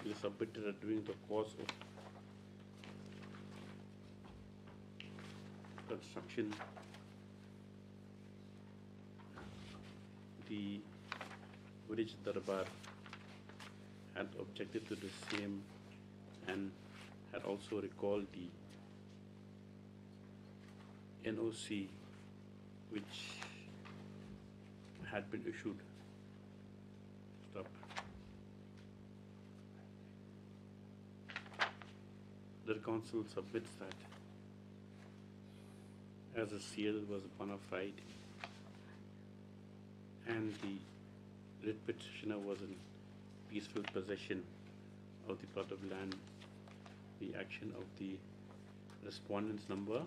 You submitted during the course of construction. The village Darbar had objected to the same and had also recalled the NOC which had been issued. Stop. The council submits that as the sale was bona fide and the writ petitioner was in peaceful possession of the plot of land, the action of the respondents number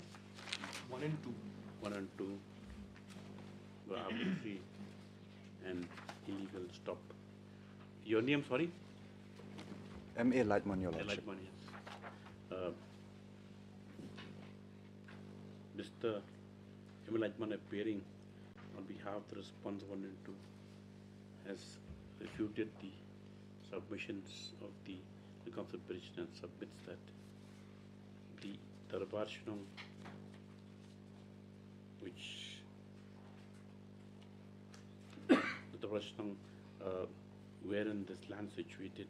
1 and 2. 1 and 2 were arbitrary and illegal. Stop. Your name, sorry? M.A. Lightman, Your Lordship. Lightman, yes. Mr. M. Lightman appearing on behalf of the response 1 and 2 has refuted the submissions of the council petitioner and submits that the Darbar Shunong, which the Rajnang, wherein this land situated,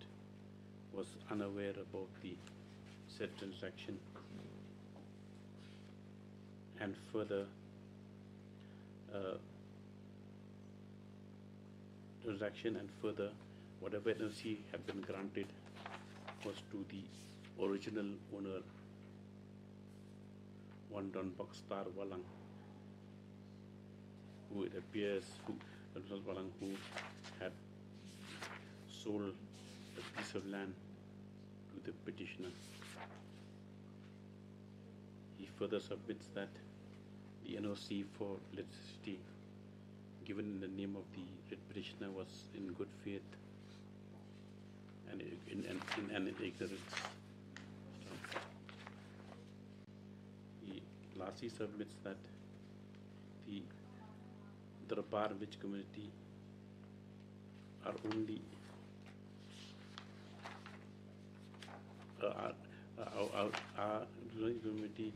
was unaware about the said transaction, and further whatever NOC had been granted was to the original owner, one Don Bakstar Walang, who it appears Walang, who had sold a piece of land to the petitioner. He further submits that the NOC for electricity given in the name of the writ petitioner was in good faith and in ignorance. He lastly submits that the Darbar Vij community are only our community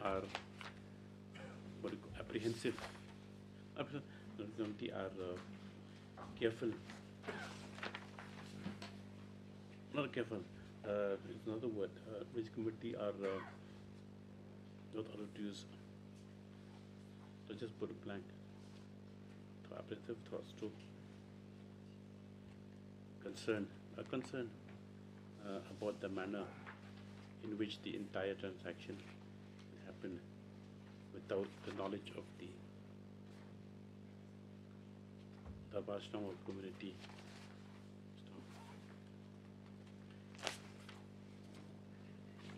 are apprehensive. Community are careful. Not careful. It's another word. Which community are not allowed to use. So just put a blank. Apprehensive thoughts to concern about the manner in which the entire transaction happened without the knowledge of the Vaishnava community.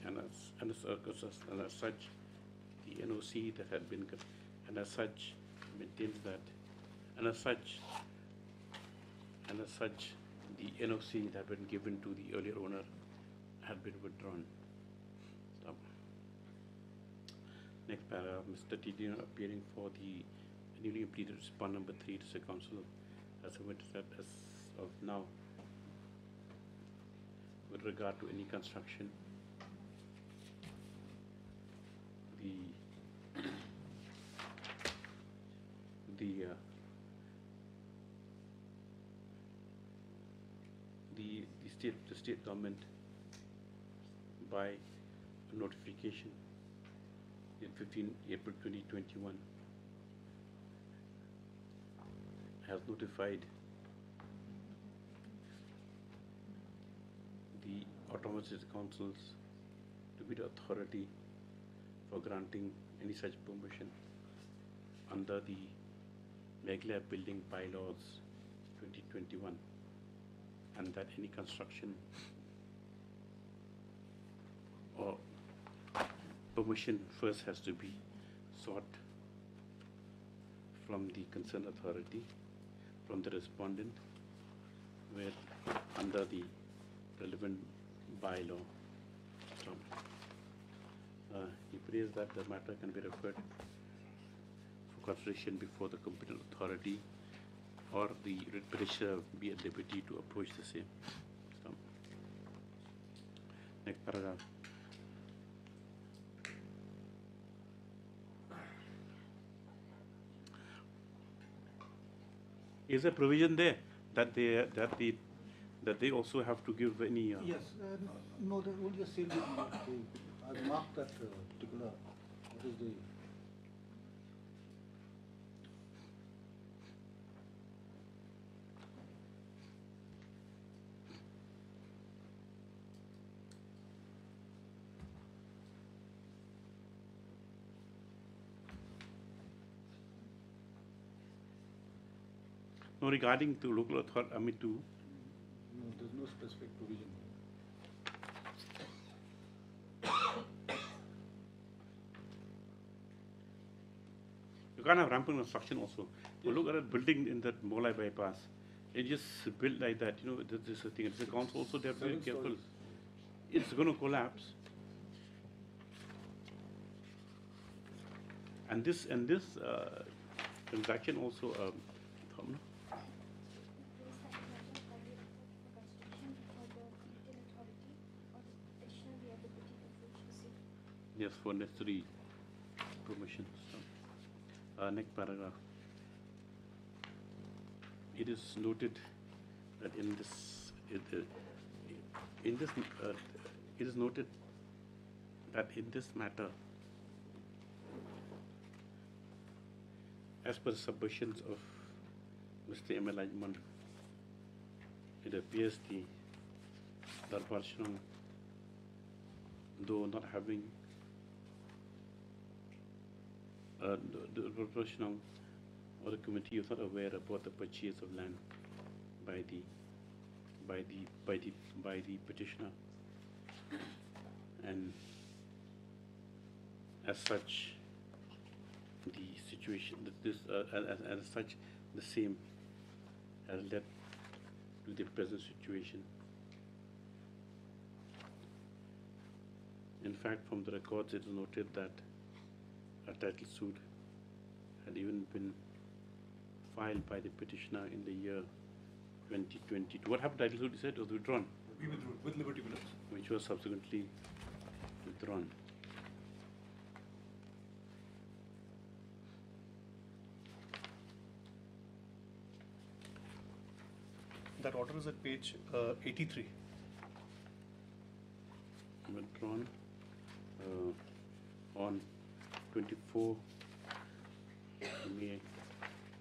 And as such, the NOC that had been, and as such, maintains that, and as such, the NOC that had been given to the earlier owner had been withdrawn. Stop. Next paragraph, Mr. Tidino appearing for the newly pleaded respond number 3 to the council has submitted that as of now, with regard to any construction, the state government by a notification in 15 April 2021 has notified the autonomous councils to be the authority for granting any such permission under the Meghalaya Building Bylaws 2021, and that any construction or permission first has to be sought from the concerned authority, from the respondent, where under the relevant bylaw. He prays that the matter can be referred for consideration before the competent authority, or the writ petitioner be at liberty to approach the same. Next paragraph. Is a provision there that they also have to give any? Yes, no, that will just say I marked that particular. What is the? No, regarding to local authority, I mean to. No, there's no specific provision. You can't have rampant construction also. You look at a building in that Molai bypass, it just built like that. You know, this is a thing. It's a council also. They have to be careful. Stories. It's going to collapse. And this transaction also. Yes, for necessary permission. So, next paragraph. It is noted that it is noted that in this matter, as per the submissions of Mr. M.L. Ajman, it appears the Darbarshan, though not having the Darbarshan or the committee was not aware about the purchase of land by the petitioner, and as such, the situation that this as such the same has led to the present situation. In fact, from the records, it is noted that a title suit had even been filed by the petitioner in the year 2022. What happened to title suit? He said it was withdrawn. We withdrew with Liberty Minutes. Which was subsequently withdrawn. That order is at page 83. Withdrawn on 24 May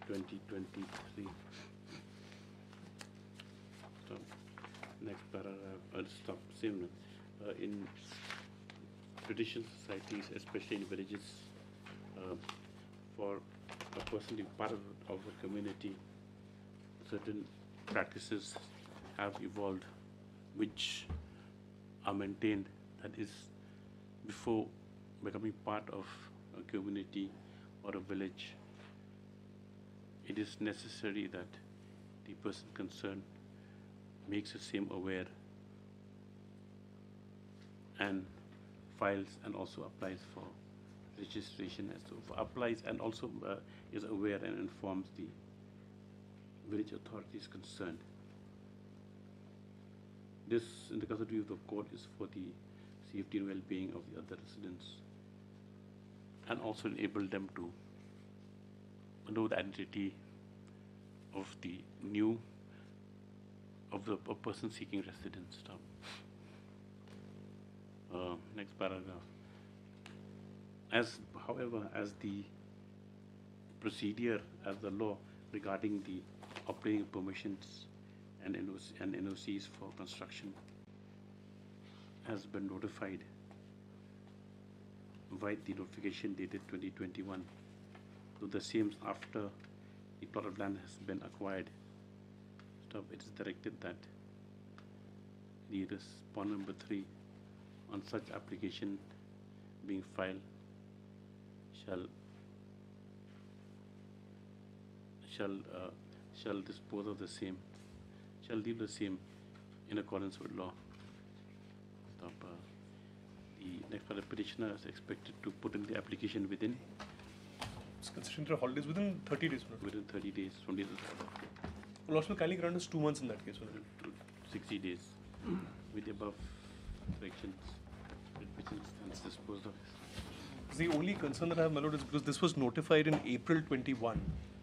2023. So, next paragraph, stop, same. In traditional societies, especially in villages, for a person to be part of a community, certain practices have evolved which are maintained, that is, before becoming part of a community or a village, it is necessary that the person concerned makes the same aware and files and also applies for registration, as to applies and also is aware and informs the village authorities concerned. This, in the custody of the court, is for the safety and well-being of the other residents, and also enable them to know the identity of the person seeking residence. Next paragraph. However, as the procedure, as the law regarding the obtaining permissions and NOCs for construction has been notified by the notification dated 2021, so the same after the plot of land has been acquired, it is directed that the respondent number 3 on such application being filed shall dispose of the same, shall leave the same in accordance with law. The next part, the petitioner is expected to put in the application within. It's considering the holidays within 30 days. Within 30 days from the order. Well, also kindly grant us 2 months in that case. 60 days with the above directions, which is disposed of. The only concern that I have, my lord, is because this was notified in April 21.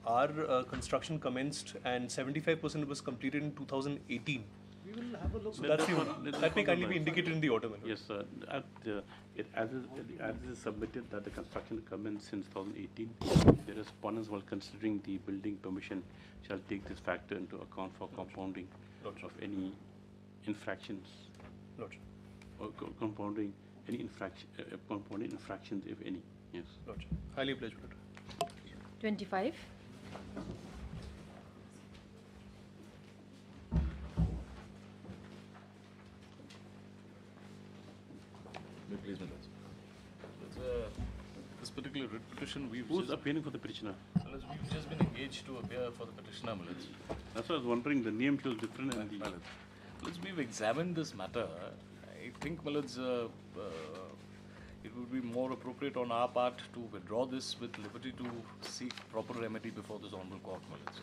Our construction commenced and 75% was completed in 2018. We will have a look. So that may kindly be indicated in the order, my lord. Yes, sir. As is submitted that the construction commenced since 2018, the respondents, while considering the building permission, shall take this factor into account for compounding of any infractions. Lordship. Or compounding any compounding infractions, if any. Yes. Lordship. Highly obliged, my lord. 25. Please, this particular writ petition, Who's appearing for the petitioner? We've just been engaged to appear for the petitioner, Millet. That's what I was wondering. The name feels different. And the We've examined this matter. I think, Millet, it would be more appropriate on our part to withdraw this with liberty to seek proper remedy before this honourable court, Millet.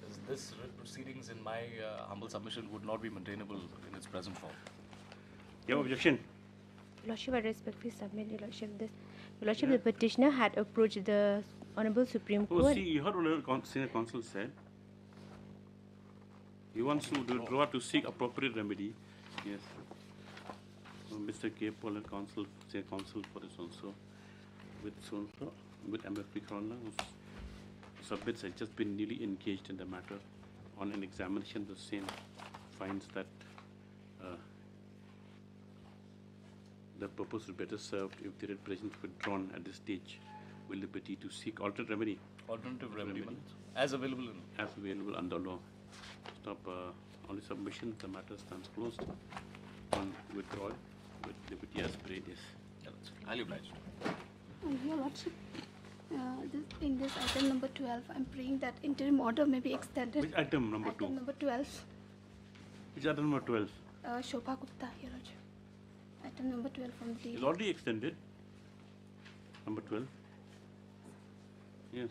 As this writ proceedings, in my humble submission, would not be maintainable in its present form. You have objection? Lordship, I respectfully submit, Your Lordship, this Your Lordship, the petitioner had approached the Honorable Supreme Oh, Court. see, you heard what the senior counsel said. He wants to withdraw to seek appropriate remedy. Yes. Mr. K. Paul and counsel, senior counsel for this also, with MFP Corona, who submits had just been newly engaged in the matter. On an examination, the same finds that the purpose would better served if the writ present withdrawn at this stage with liberty to seek alternate remedy. Alternative remedy, as available in. As available under law. Stop only submission, the matter stands closed on withdrawal with liberty as per it is. Yeah, that's fine. I'll oblige. Your Lordship, in this item number 12, I'm praying that interim order may be extended. Which item number 2? Item number 12. Which item number 12? Shobha Gupta, Your Lordship. Item number 12 from the... It's already extended. Number 12. Yes.